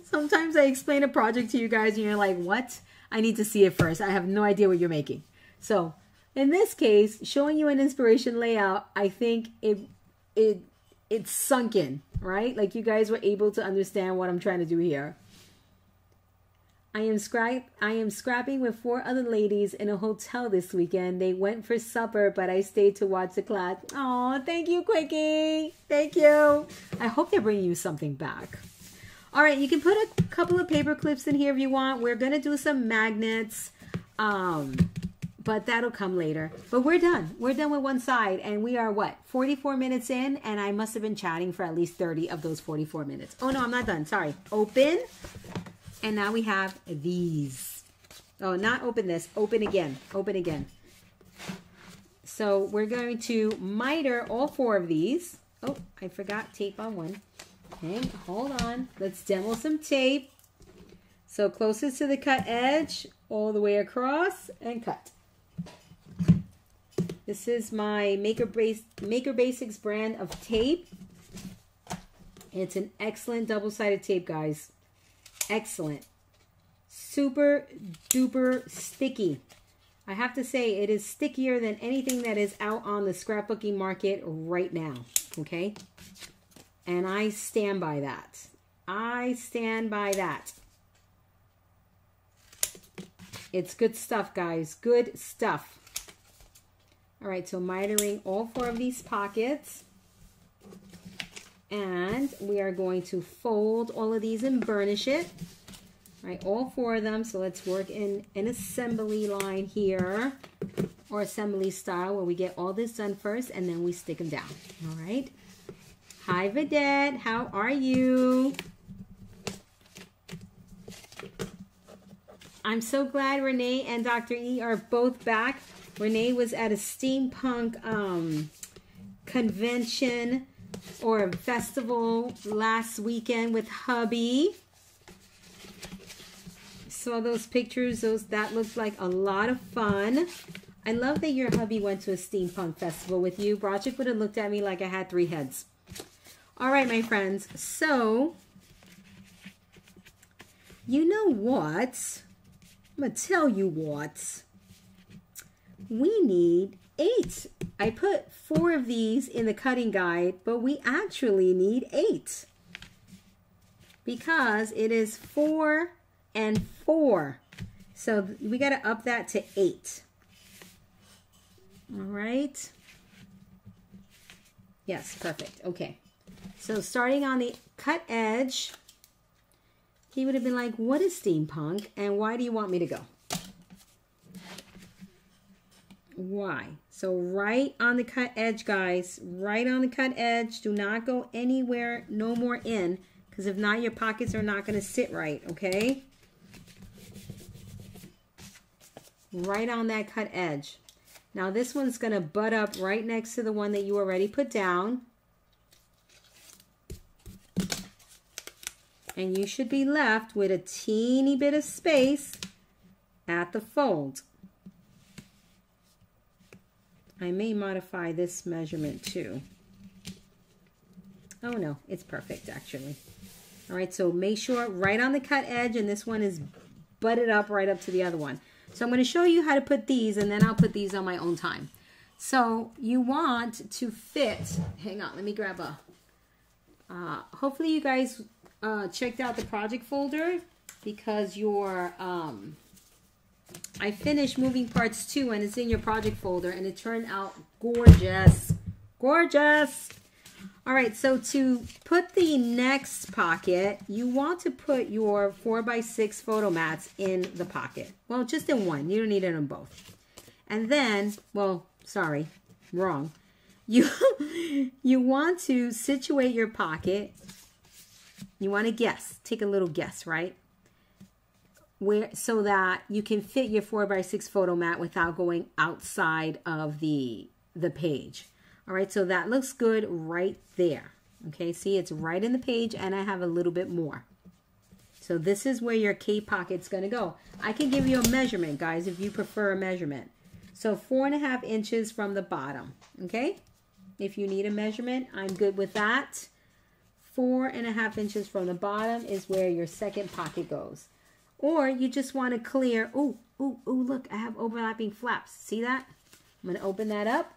sometimes I explain a project to you guys and you're like, what? I need to see it first. I have no idea what you're making. So in this case, showing you an inspiration layout, I think it's sunk in, right? Like you guys were able to understand what I'm trying to do here. I am scrapping with 4 other ladies in a hotel this weekend. They went for supper, but I stayed to watch the class. Oh, thank you, Quickie. Thank you. I hope they're bringing you something back. All right, you can put a couple of paper clips in here if you want. We're going to do some magnets, but that'll come later. But we're done. We're done with one side, and we are, what, 44 minutes in? And I must have been chatting for at least 30 of those 44 minutes. Oh, no, I'm not done. Sorry. Open. And now we have these. Oh, not open this. Open again. Open again. So we're going to miter all 4 of these. Oh, I forgot tape on one. Okay, hold on. Let's demo some tape. So closest to the cut edge, all the way across, and cut. This is my Maker Basics brand of tape. It's an excellent double-sided tape, guys. Excellent. Super duper sticky. I have to say it is stickier than anything that is out on the scrapbooking market right now. Okay? And I stand by that. I stand by that. It's good stuff, guys. Good stuff. All right, so mitering all 4 of these pockets. And we are going to fold all of these and burnish it. All right, all 4 of them. So let's work in an assembly line here, or assembly style, where we get all this done first and then we stick them down. All right. Hi, Vedette. How are you? I'm so glad Renee and Dr. E are both back. Renee was at a steampunk convention or festival last weekend with hubby. Saw those pictures. That looked like a lot of fun. I love that your hubby went to a steampunk festival with you. Broderick would have looked at me like I had 3 heads. All right, my friends. So, you know what? I'm going to tell you what. We need 8. I put 4 of these in the cutting guide, but we actually need 8. Because it is 4 and 4. So we got to up that to 8. All right. Yes, perfect. Okay. So starting on the cut edge, he would have been like, what is steampunk and why do you want me to go? Why? So right on the cut edge, guys, right on the cut edge. Do not go anywhere, no more in, because if not, your pockets are not going to sit right, okay? Right on that cut edge. Now this one's going to butt up right next to the one that you already put down. And you should be left with a teeny bit of space at the fold. I may modify this measurement too. Oh no, it's perfect actually. All right, so make sure right on the cut edge, and this one is butted up right up to the other one. So I'm going to show you how to put these, and then I'll put these on my own time. So you want to fit, hang on, let me grab a, hopefully you guys checked out the project folder, because your I finished moving parts 2 and it's in your project folder, and it turned out gorgeous. Gorgeous. All right, so to put the next pocket, you want to put your 4x6 photo mats in the pocket. Well, just in one. You don't need it on both. And then, well, sorry, wrong. You want to situate your pocket. You want to guess. Take a little guess, right? So that you can fit your 4x6 photo mat without going outside of the page. All right, so that looks good right there. Okay, see, it's right in the page, and I have a little bit more. So this is where your K pocket's going to go. I can give you a measurement, guys, if you prefer a measurement. So 4.5 inches from the bottom. Okay, if you need a measurement, I'm good with that. 4.5 inches from the bottom is where your second pocket goes. Or you just want to clear. Oh, look, I have overlapping flaps. See that? I'm going to open that up.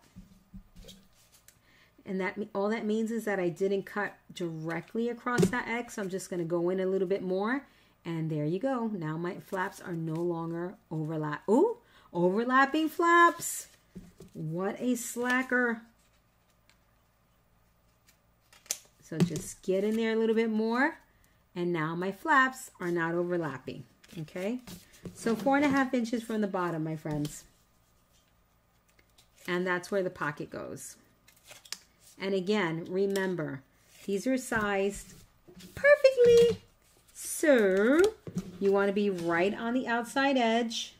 And that all that means is that I didn't cut directly across that X. I'm just going to go in a little bit more. And there you go. Now my flaps are no longer overlap. Oh, overlapping flaps. What a slacker. So just get in there a little bit more. And now my flaps are not overlapping. Okay. So 4.5 inches from the bottom, my friends. And that's where the pocket goes. And again, remember, these are sized perfectly. So you want to be right on the outside edge.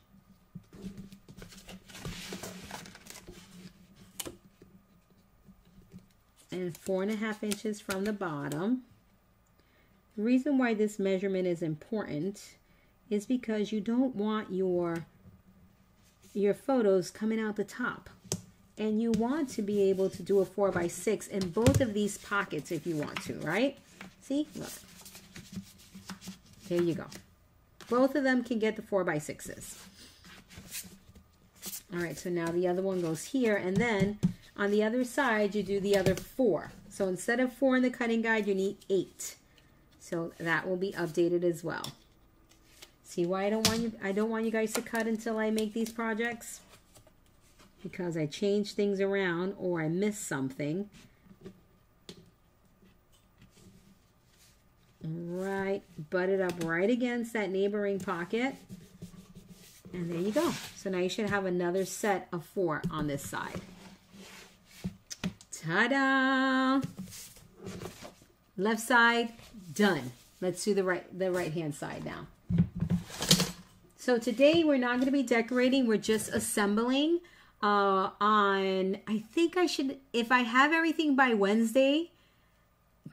and 4.5 inches from the bottom. The reason why this measurement is important is because you don't want your photos coming out the top. And you want to be able to do a 4x6 in both of these pockets if you want to, right? See, look. There you go. Both of them can get the 4x6s. All right, so now the other one goes here, and then on the other side, you do the other 4. So instead of 4 in the cutting guide, you need 8. So that will be updated as well. See why I don't want you guys to cut until I make these projects? Because I change things around or I miss something. Right, butt it up right against that neighboring pocket. And there you go. So now you should have another set of 4 on this side. Ta-da! Left side, done. Let's do the right hand side now. So today we're not going to be decorating. We're just assembling. I think I should, if I have everything by Wednesday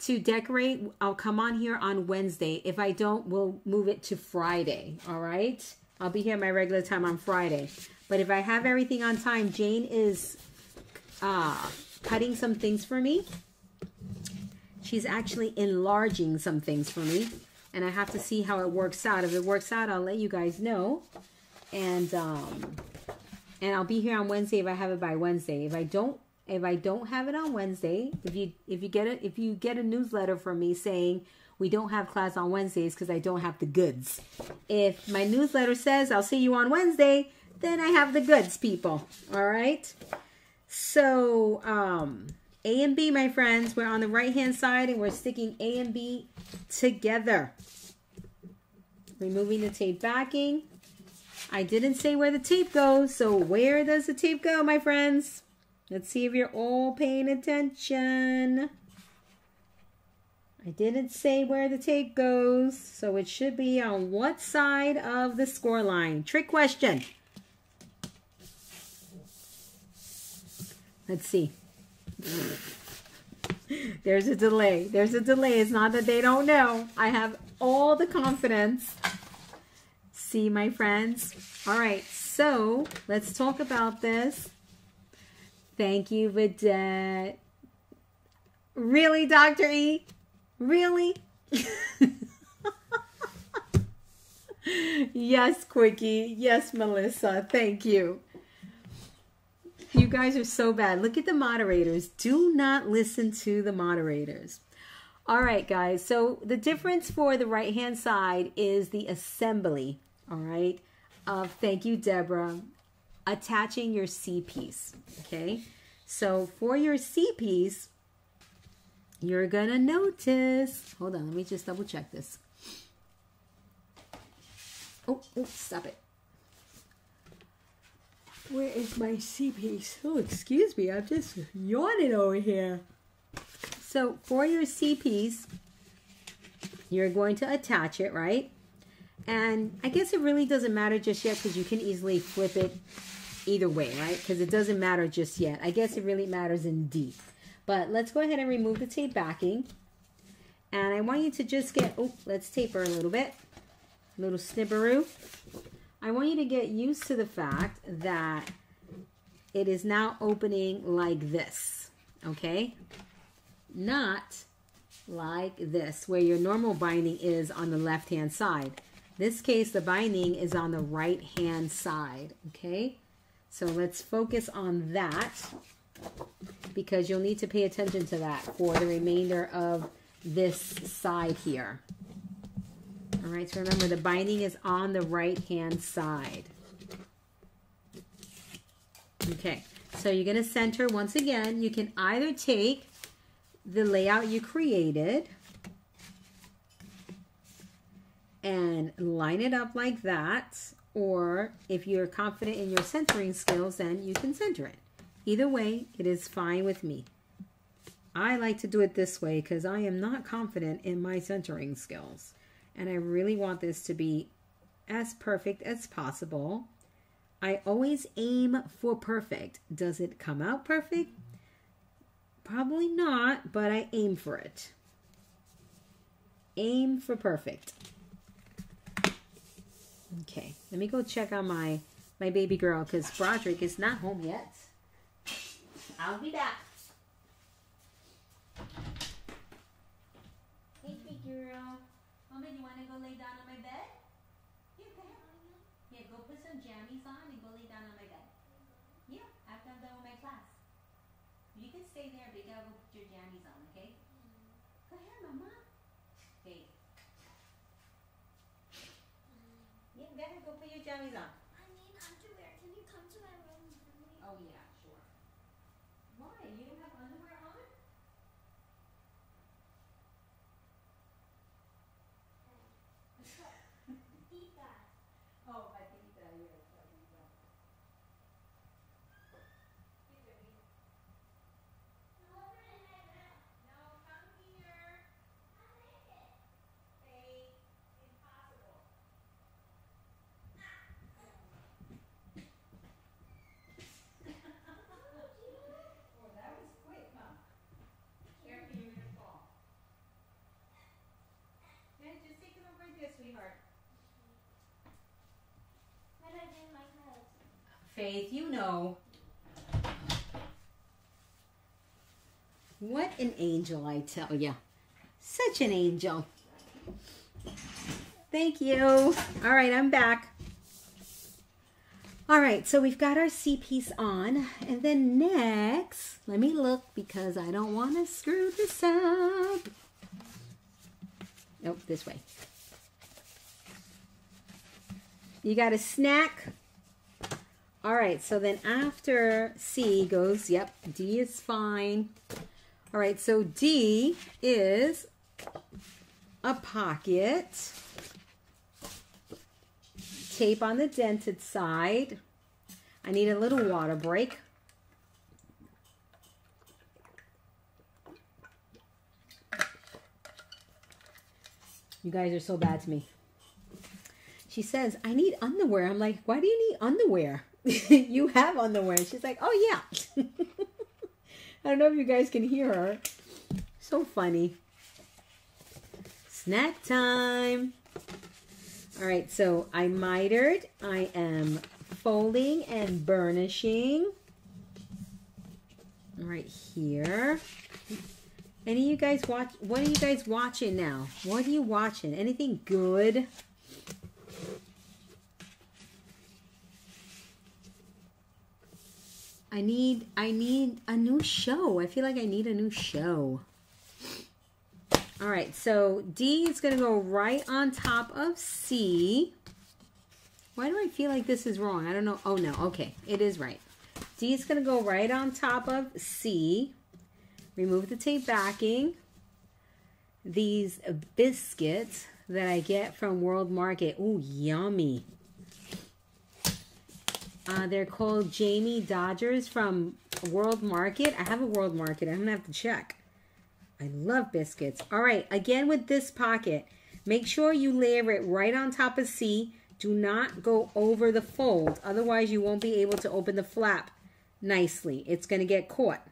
to decorate, I'll come on here on Wednesday. If I don't, we'll move it to Friday. All right. I'll be here at my regular time on Friday. But if I have everything on time, Jane is cutting some things for me. She's actually enlarging some things for me. And I have to see how it works out. If it works out, I'll let you guys know. And I'll be here on Wednesday if I have it by Wednesday. If I don't have it on Wednesday, if you get a newsletter from me saying we don't have class on Wednesdays because I don't have the goods. If my newsletter says I'll see you on Wednesday, then I have the goods, people. All right. So A and B, my friends, we're on the right hand side and we're sticking A and B together. Removing the tape backing. I didn't say where the tape goes, so where does the tape go, my friends? Let's see if you're all paying attention. I didn't say where the tape goes, so it should be on what side of the score line? Trick question. Let's see. There's a delay. There's a delay. It's not that they don't know. I have all the confidence. See, my friends? All right, so let's talk about this. Thank you, Vidette. Really, Dr. E? Really? Yes, Quickie. Yes, Melissa. Thank you. You guys are so bad. Look at the moderators. Do not listen to the moderators. All right, guys. So the difference for the right-hand side is the assembly, all right, of, thank you, Deborah, attaching your C-piece, okay? So for your C-piece, you're going to notice, hold on, let me just double check this. Oh, stop it. Where is my C-piece? Oh, excuse me, I'm just yawning over here. So for your C-piece, you're going to attach it, right? And I guess it really doesn't matter just yet because you can easily flip it either way, right? Because it doesn't matter just yet. I guess it really matters in D. But let's go ahead and remove the tape backing. And I want you to just get, oh, let's taper a little bit. A little snipperoo. I want you to get used to the fact that it is now opening like this, okay? Not like this, where your normal binding is on the left-hand side. This case, the binding is on the right-hand side, okay? So let's focus on that because you'll need to pay attention to that for the remainder of this side here. All right, so remember the binding is on the right-hand side. Okay, so you're going to center once again. You can either take the layout you created and line it up like that, or if you're confident in your centering skills, then you can center it. Either way, it is fine with me. I like to do it this way because I am not confident in my centering skills. And I really want this to be as perfect as possible. I always aim for perfect. Does it come out perfect? Probably not, but I aim for it. Aim for perfect. Okay, let me go check on my baby girl because Broderick is not home yet. I'll be back. Hey, big girl. Mommy, do you want to go lay down on my bed? Yeah, go ahead. Yeah, go put some jammies on and go lay down on my bed. Yeah, after I'm done with my class. You can stay there, but you gotta go put your jammies on, okay? Go ahead, Mama. Hey. Yeah, go ahead, go put your jammies on. I need underwear. Can you come to my room? Oh, yeah, sure. Why? You don't have underwear on? Oh, I think that, yes, I think that. No, come here. Hey, impossible. Oh, that was quick, huh? Careful, you're gonna fall. Yeah, just take it over right there, sweetheart. How do I do my clothes? Faith, you know. What an angel, I tell ya. Such an angel. Thank you. All right, I'm back. All right, so we've got our C piece on. And then next, let me look because I don't want to screw this up. Nope, this way. You got a snack. All right, so then after C goes, yep, D is fine. All right, so D is a pocket. Tape on the dented side. I need a little water break. You guys are so bad to me. She says, I need underwear. I'm like, why do you need underwear? You have underwear. She's like, oh, yeah. I don't know if you guys can hear her. So funny. Snack time. All right, so I mitered. I am folding and burnishing. Right here. Any of you guys watch? What are you guys watching now? What are you watching? Anything good? I need a new show. I feel like I need a new show. All right, so D is going to go right on top of C. Why do I feel like this is wrong? I don't know. Oh, no. Okay, it is right. D is going to go right on top of C. Remove the tape backing. These biscuits that I get from World Market. Ooh, yummy. They're called Jamie Dodgers from World Market. I have a World Market. I'm going to have to check. I love biscuits. All right, again with this pocket, make sure you layer it right on top of C. Do not go over the fold. Otherwise, you won't be able to open the flap nicely. It's going to get caught.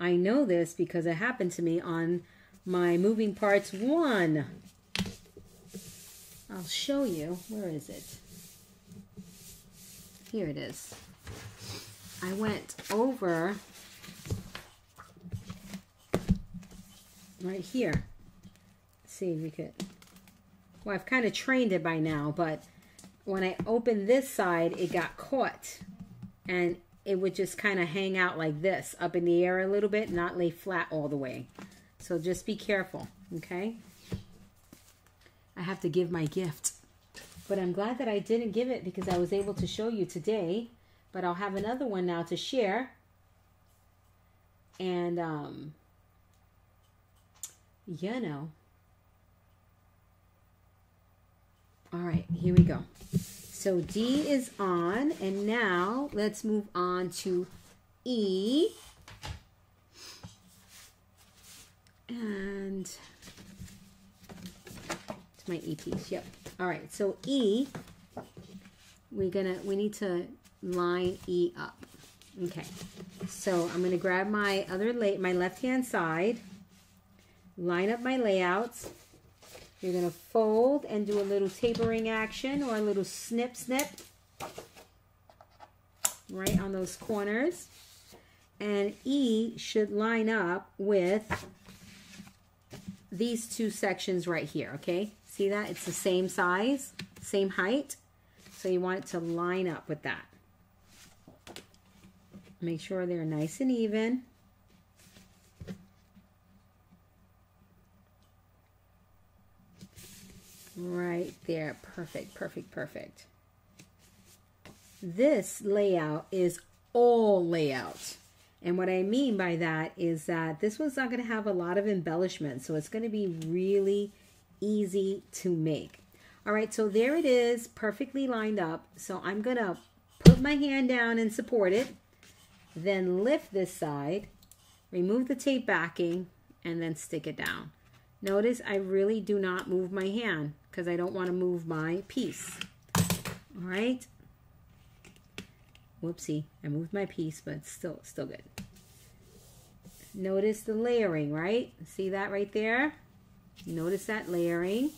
I know this because it happened to me on my Moving Parts 1. I'll show you. Where is it? Here it is. I went over right here. Let's see if we could. Well, I've kind of trained it by now, but when I opened this side, it got caught. And it would just kind of hang out like this, up in the air a little bit, not lay flat all the way. So just be careful, okay? I have to give my gift. But I'm glad that I didn't give it because I was able to show you today. But I'll have another one now to share. And, you know. All right, here we go. So D is on. And now let's move on to E. And it's my E piece, yep. All right, so E, we need to line E up. Okay, so I'm going to grab my my left-hand side, line up my layouts. You're going to fold and do a little tapering action or a little snip, snip right on those corners. And E should line up with these two sections right here, okay? See that? It's the same size, same height. So you want it to line up with that. Make sure they're nice and even. Right there. Perfect, perfect, perfect. This layout is all layout. And what I mean by that is that this one's not going to have a lot of embellishment. So it's going to be really easy to make. All right, so there it is, perfectly lined up. So I'm going to put my hand down and support it. Then lift this side, remove the tape backing, and then stick it down. Notice I really do not move my hand because I don't want to move my piece. All right. Whoopsie, I moved my piece, but still good. Notice the layering, right? See that right there? Notice that layering.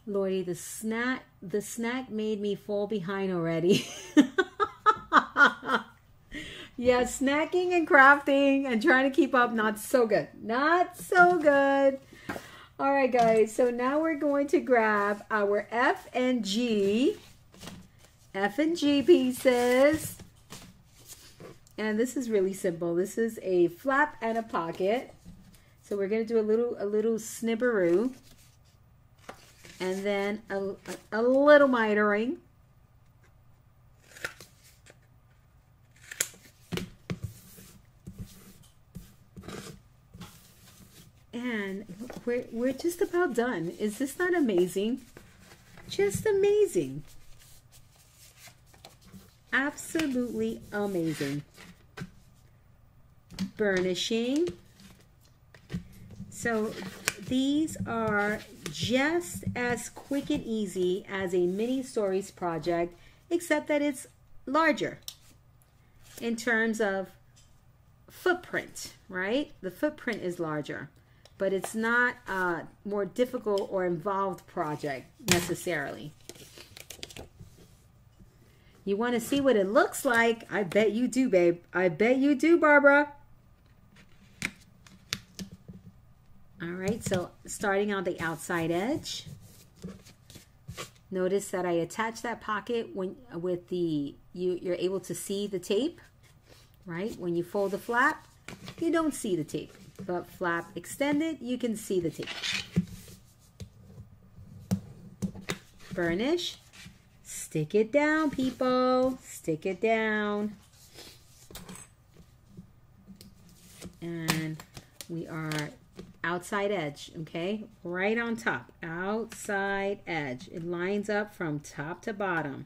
Lordy, the snack made me fall behind already. Yeah, snacking and crafting and trying to keep up, not so good. Not so good. All right, guys, so now we're going to grab our F and G pieces. And this is really simple. This is a flap and a pocket. So we're going to do a little snibberoo. And then a little mitering. And we're just about done. Is this not amazing? Just amazing. Absolutely amazing. Burnishing. So these are just as quick and easy as a mini stories project, except that it's larger in terms of footprint, right? The footprint is larger, but it's not a more difficult or involved project necessarily. You want to see what it looks like? I bet you do, babe. I bet you do, Barbara. All right, so starting on the outside edge. Notice that I attach that pocket with you're able to see the tape, right? When you fold the flap, you don't see the tape, but flap extended, you can see the tape. Burnish. Stick it down, people. Stick it down. And we are outside edge, okay? Right on top. Outside edge. It lines up from top to bottom.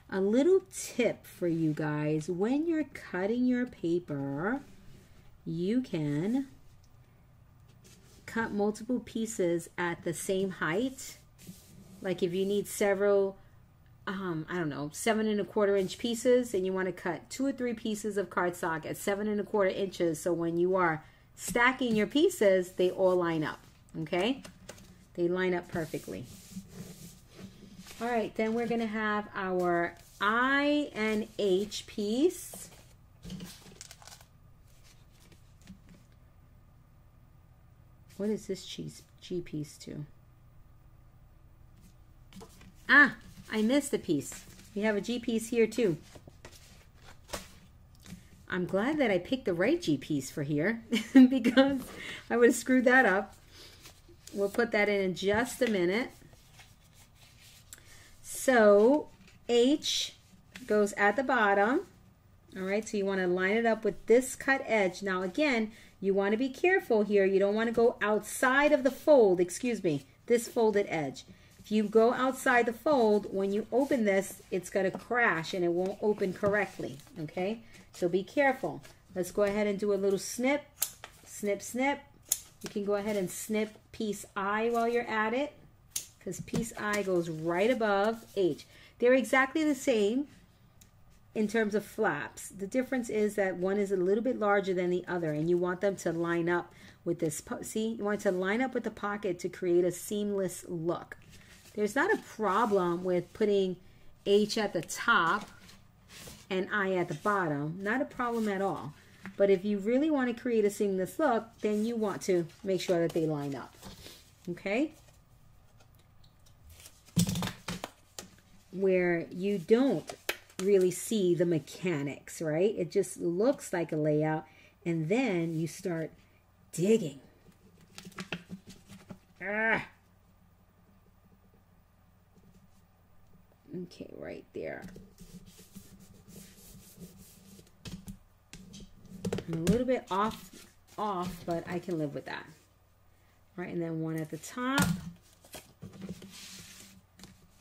A little tip for you guys. When you're cutting your paper, you can cut multiple pieces at the same height. Like if you need several I don't know, 7 1/4 inch pieces, and you want to cut 2 or 3 pieces of cardstock at 7 1/4 inches. So when you are stacking your pieces, they all line up. Okay, they line up perfectly. All right, then we're going to have our I and H piece. What is this G piece to? Ah, I missed a piece. We have a G piece here too. I'm glad that I picked the right G piece for here because I would have screwed that up. We'll put that in just a minute. So H goes at the bottom. All right, so you want to line it up with this cut edge. Now again, you want to be careful here. You don't want to go outside of the fold, excuse me, this folded edge. If you go outside the fold, when you open this, it's going to crash and it won't open correctly, okay? So be careful. Let's go ahead and do a little snip, snip, snip. You can go ahead and snip piece I while you're at it, because piece I goes right above H. They're exactly the same in terms of flaps. The difference is that one is a little bit larger than the other, and you want them to line up with this. See, you want it to line up with the pocket to create a seamless look. There's not a problem with putting H at the top and I at the bottom. Not a problem at all. But if you really want to create a seamless look, then you want to make sure that they line up. Okay? Where you don't really see the mechanics, right? It just looks like a layout, and then you start digging. Ah. Okay, right there. I'm a little bit off, but I can live with that. All right, and then one at the top.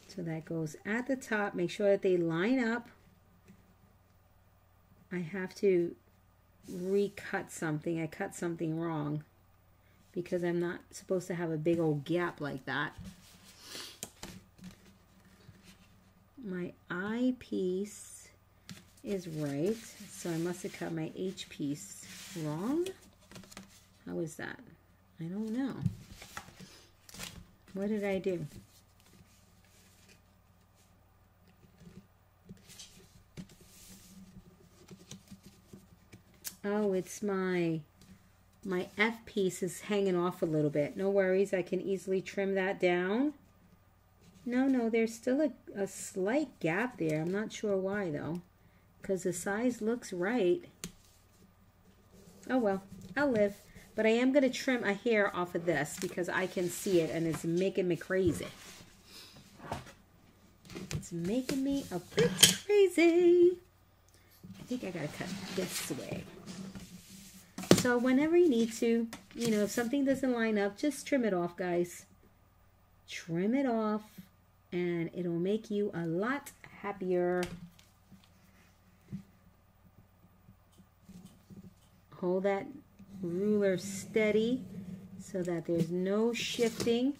So that goes at the top. Make sure that they line up. I have to recut something. I cut something wrong because I'm not supposed to have a big old gap like that. My I piece is right, so I must have cut my H piece wrong. How is that? I don't know. What did I do? Oh, it's my F piece is hanging off a little bit. No worries, I can easily trim that down. No, there's still a slight gap there. I'm not sure why though, because the size looks right. Oh well, I'll live. But I am going to trim a hair off of this because I can see it and it's making me crazy. It's making me a bit crazy. I think I got to cut this way. So whenever you need to, you know, if something doesn't line up, just trim it off, guys. Trim it off and it'll make you a lot happier. Hold that ruler steady so that there's no shifting.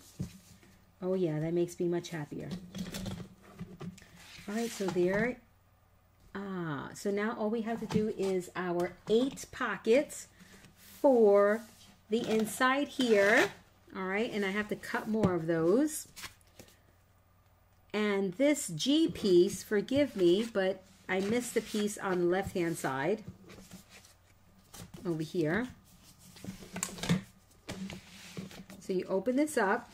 Oh yeah, that makes me much happier. All right, so there. So now all we have to do is our 8 pockets for the inside here. All right, and I have to cut more of those. And this G piece, forgive me, but I missed the piece on the left-hand side over here. So you open this up,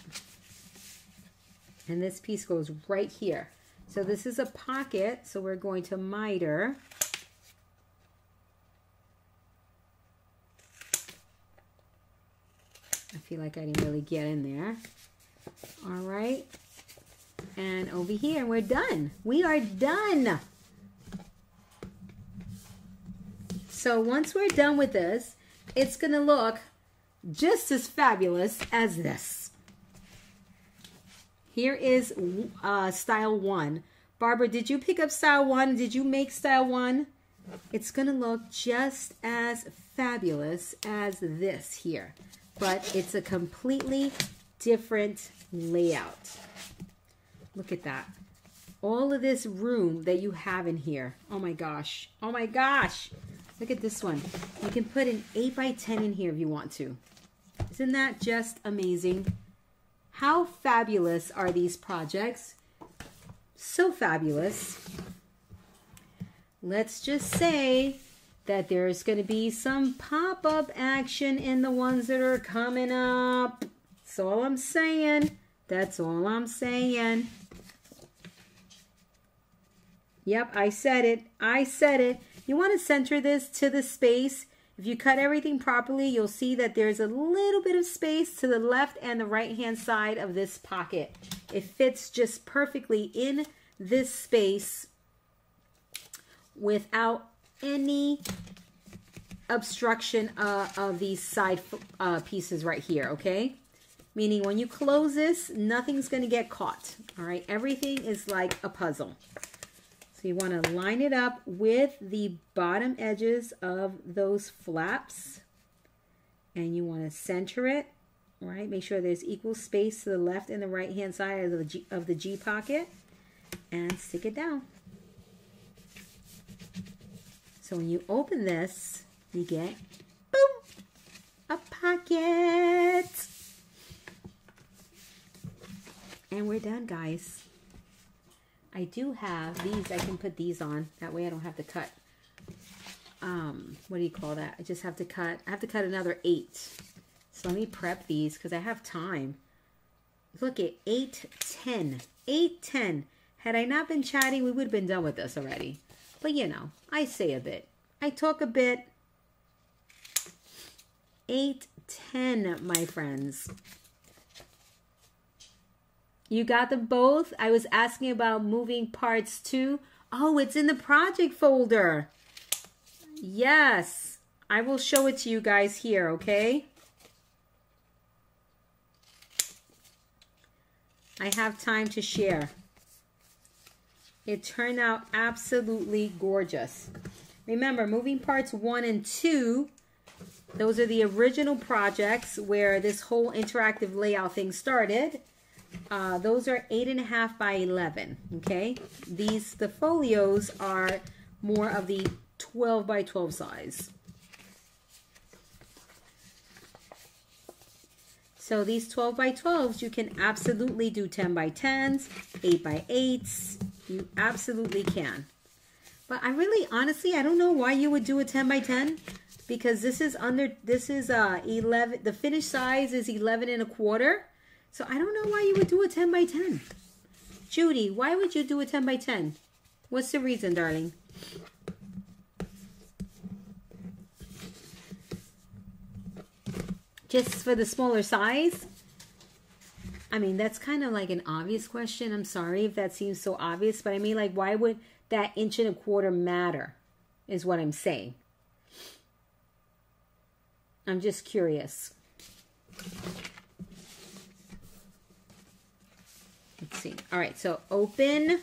and this piece goes right here. So this is a pocket, so we're going to miter. I feel like I didn't really get in there. All right. And over here, we're done. We are done. So once we're done with this, it's going to look just as fabulous as this. Here is style 1. Barbara, did you pick up style 1? Did you make style 1? It's going to look just as fabulous as this here, but it's a completely different layout. Look at that. All of this room that you have in here. Oh my gosh. Oh my gosh. Look at this one. You can put an 8x10 in here if you want to. Isn't that just amazing? How fabulous are these projects? So fabulous. Let's just say that there's going to be some pop-up action in the ones that are coming up. That's all I'm saying. That's all I'm saying. Yep, I said it. I said it. You want to center this to the space. If you cut everything properly, you'll see that there's a little bit of space to the left and the right-hand side of this pocket. It fits just perfectly in this space without any obstruction of these side pieces right here, okay? Meaning when you close this, nothing's going to get caught, all right? Everything is like a puzzle. So you want to line it up with the bottom edges of those flaps, and you want to center it, right? Make sure there's equal space to the left and the right hand side of the G pocket. and stick it down. So when you open this, you get, boom, a pocket. And we're done, guys. I do have these. I can put these on. That way I don't have to cut. What do you call that? I just have to cut. I have to cut another 8. So let me prep these because I have time. Look at 8:10. 8:10. Had I not been chatting, we would have been done with this already. But you know, I say a bit. I talk a bit. 8:10, my friends. You got them both? I was asking about moving parts too. Oh, it's in the project folder. Yes. I will show it to you guys here, okay? I have time to share. It turned out absolutely gorgeous. Remember, moving parts 1 and 2, those are the original projects where this whole interactive layout thing started. Those are 8.5 by 11, okay? The folios are more of the 12 by 12 size. So these 12 by 12s, you can absolutely do 10 by 10s, 8 by 8s. You absolutely can. But I really, honestly, I don't know why you would do a 10 by 10 because this is 11, the finished size is 11.25. So I don't know why you would do a 10 by 10. Judy, why would you do a 10 by 10? What's the reason, darling? Just for the smaller size? I mean, that's kind of like an obvious question. I'm sorry if that seems so obvious, but I mean, like, why would that 1.25 inches matter is what I'm saying. I'm just curious. Let's see. All right, so open. And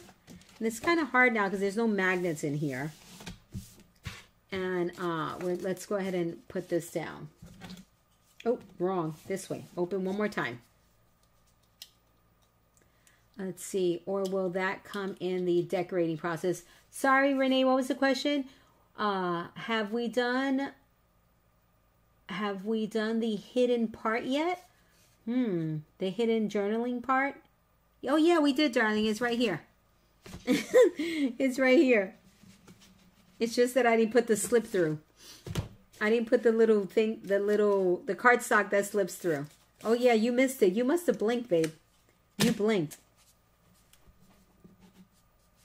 it's kind of hard now because there's no magnets in here. And let's go ahead and put this down. Oh, wrong. This way. Open one more time. Let's see. Or will that come in the decorating process? Sorry, Renee. What was the question? Have we done the hidden part yet? The hidden journaling part? Oh, yeah, we did, darling. It's right here. It's right here. It's just that I didn't put the slip through. I didn't put the little thing, the cardstock that slips through. Oh, yeah, you missed it. You must have blinked, babe. You blinked.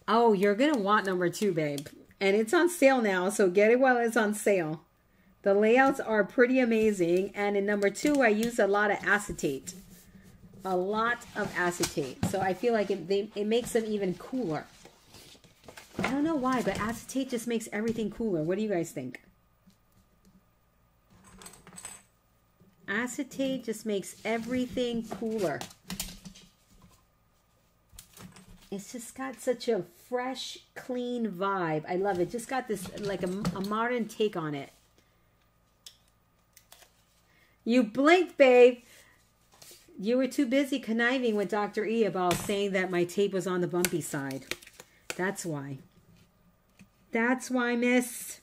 Oh, you're going to want number 2, babe. And it's on sale now, so get it while it's on sale. The layouts are pretty amazing. And in number 2, I use a lot of acetate. A lot of acetate. So I feel like it makes them even cooler. I don't know why, but acetate just makes everything cooler. What do you guys think? Acetate just makes everything cooler. It's just got such a fresh, clean vibe. I love it. Just got this, like a modern take on it. You blinked, babe. You were too busy conniving with Dr. E about saying that my tape was on the bumpy side. That's why. That's why, miss.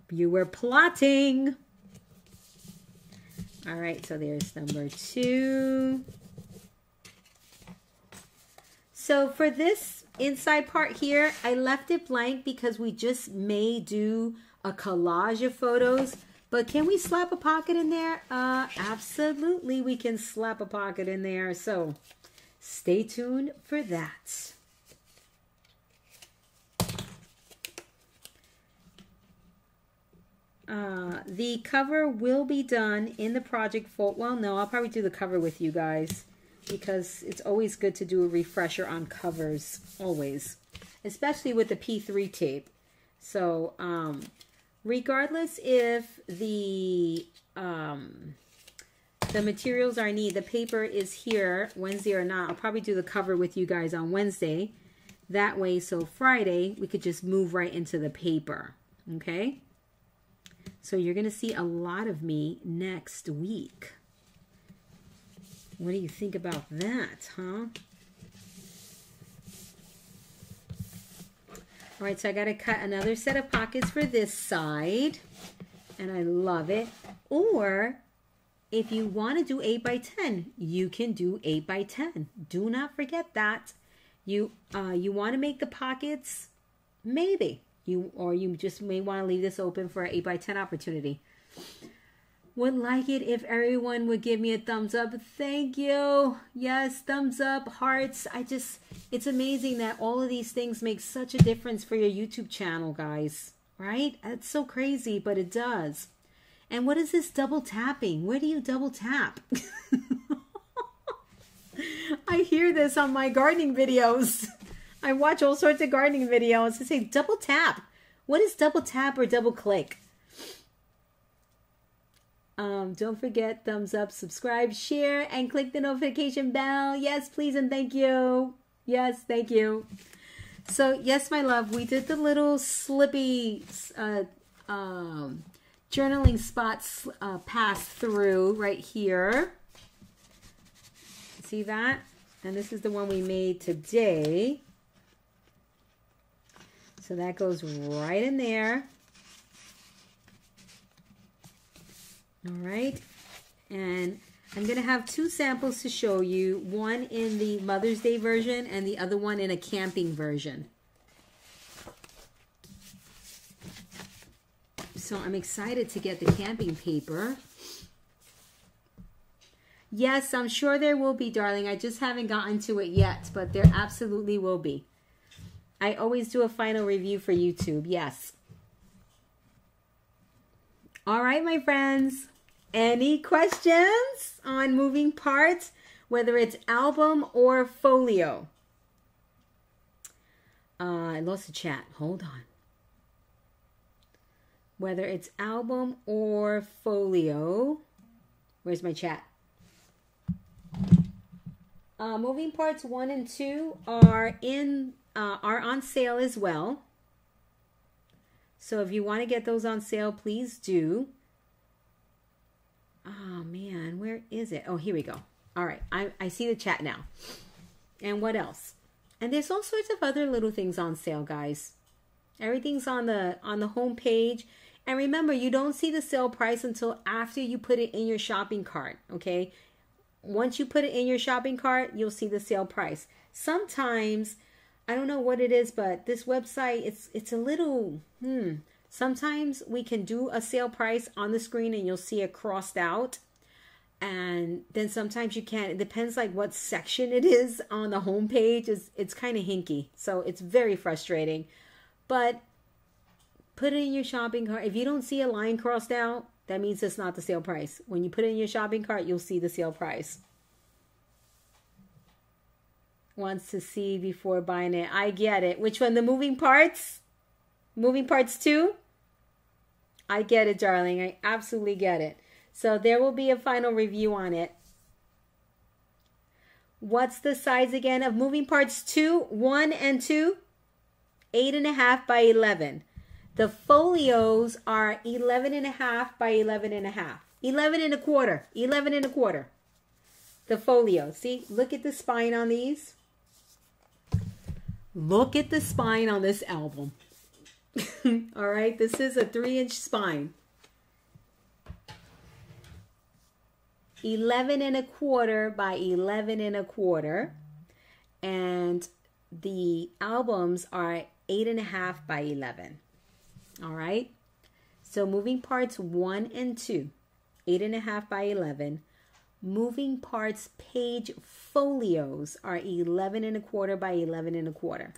You were plotting. All right, so there's number 2. So for this inside part here, I left it blank because we just may do a collage of photos. But can we slap a pocket in there? Absolutely, we can slap a pocket in there. So stay tuned for that. The cover will be done in the project folder. Well, no, I'll probably do the cover with you guys because it's always good to do a refresher on covers, always, especially with the P3 tape. So, regardless if the materials are needed, the paper is here Wednesday or not, I'll probably do the cover with you guys on Wednesday. That way, so Friday, we could just move right into the paper, okay? So you're going to see a lot of me next week. What do you think about that, huh? All right, so I got to cut another set of pockets for this side. And I love it. Or if you want to do 8 by 10, you can do 8 by 10. Do not forget that. You want to make the pockets, maybe. You just may want to leave this open for an 8 by 10 opportunity. Would like it if everyone would give me a thumbs up. Thank you. Yes, thumbs up, hearts. It's amazing that all of these things make such a difference for your YouTube channel, guys. Right? That's so crazy, but it does. And what is this double tapping? Where do you double tap? I hear this on my gardening videos. I watch all sorts of gardening videos. They say double tap. What is double tap or double click? Don't forget, thumbs up, subscribe, share, and click the notification bell. Yes, please, and thank you. Yes, thank you. So, yes, my love, we did the little slippy journaling spots pass through right here. See that? And this is the one we made today. So that goes right in there. All right. And I'm going to have 2 samples to show you. One in the Mother's Day version and the other one in a camping version. So I'm excited to get the camping paper. Yes, I'm sure there will be, darling. I just haven't gotten to it yet, but there absolutely will be. I always do a final review for YouTube. Yes. All right, my friends. Any questions on moving parts, whether it's album or folio? I lost the chat. Hold on. Whether it's album or folio. Where's my chat? Moving parts 1 and 2 are on sale as well. So if you want to get those on sale, please do. Oh man, where is it? Oh, here we go. All right, I see the chat now. And what else? And there's all sorts of other little things on sale, guys. Everything's on the home page. And remember, you don't see the sale price until after you put it in your shopping cart, okay? Once you put it in your shopping cart, you'll see the sale price. Sometimes, I don't know what it is, but this website, it's a little, Sometimes we can do a sale price on the screen and you'll see it crossed out. And then sometimes you can't. It depends like what section it is on the home page. It's kind of hinky. So it's very frustrating. But put it in your shopping cart. If you don't see a line crossed out, that means it's not the sale price. When you put it in your shopping cart, you'll see the sale price. Wants to see before buying it. I get it. Which one? The moving parts? Moving parts 2? I get it, darling. I absolutely get it. So there will be a final review on it. What's the size again of moving parts 2, 1 and 2? 8.5 by 11. The folios are 11.5 by 11.5. 11 1/4. 11 1/4. The folio. See, look at the spine on these. Look at the spine on this album. All right, this is a 3-inch spine. 11 1/4 by 11 1/4. And the albums are 8.5 by 11. All right. So moving parts 1 and 2, 8.5 by 11. Moving parts page folios are 11 1/4 by 11 1/4.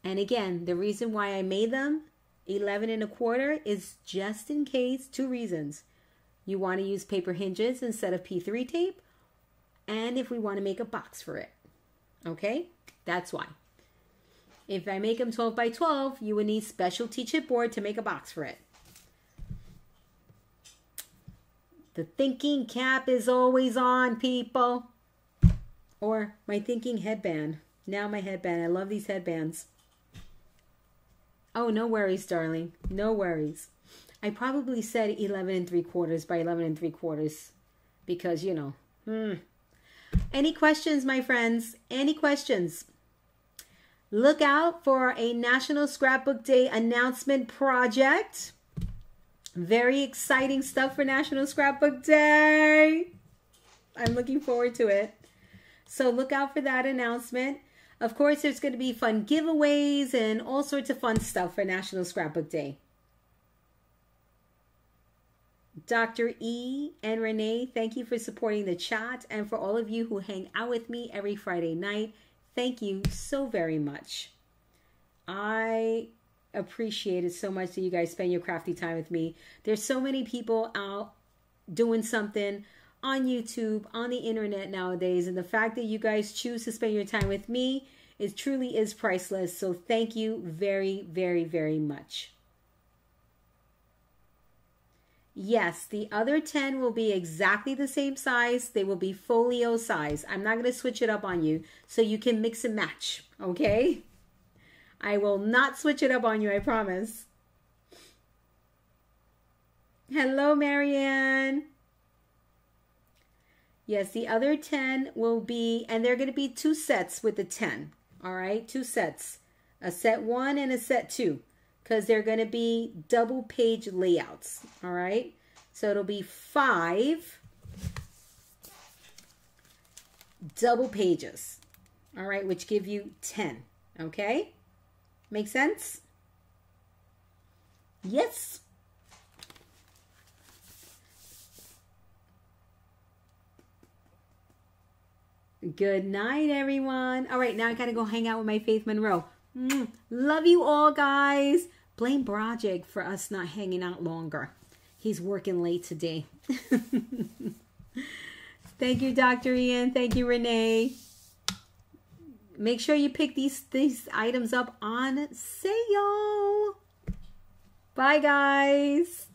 And again, the reason why I made them 11 1/4 is just in case, 2 reasons. You want to use paper hinges instead of P3 tape, and if we want to make a box for it. Okay? That's why. If I make them 12 by 12, you would need specialty chipboard to make a box for it. The thinking cap is always on, people. Or my thinking headband. Now my headband. I love these headbands. Oh, no worries, darling. No worries. I probably said 11 3/4 by 11 3/4 because, you know. Any questions, my friends? Any questions? Look out for a National Scrapbook Day announcement project. Very exciting stuff for National Scrapbook Day. I'm looking forward to it. So look out for that announcement. Of course, there's going to be fun giveaways and all sorts of fun stuff for National Scrapbook Day. Dr. E and Renee, thank you for supporting the chat, and for all of you who hang out with me every Friday night, thank you so very much. I appreciate it so much that you guys spend your crafty time with me. There's so many people out doing something on YouTube, on the internet nowadays, and the fact that you guys choose to spend your time with me, it truly is priceless. So thank you very, very, very much. Yes, the other 10 will be exactly the same size. They will be folio size. I'm not going to switch it up on you, so you can mix and match, okay? I will not switch it up on you, I promise. Hello, Marianne. Yes, the other 10 will be, and they're going to be 2 sets with the 10, all right? 2 sets, a set 1 and a set 2, because they're going to be double page layouts, all right? So it'll be 5 double pages, all right, which give you 10, okay? Make sense? Yes. Good night, everyone. All right, now I got to go hang out with my Faith Monroe. Love you all, guys. Blame Broderick for us not hanging out longer. He's working late today. Thank you, Dr. Ian. Thank you, Renee. Make sure you pick these items up on sale. Bye, guys.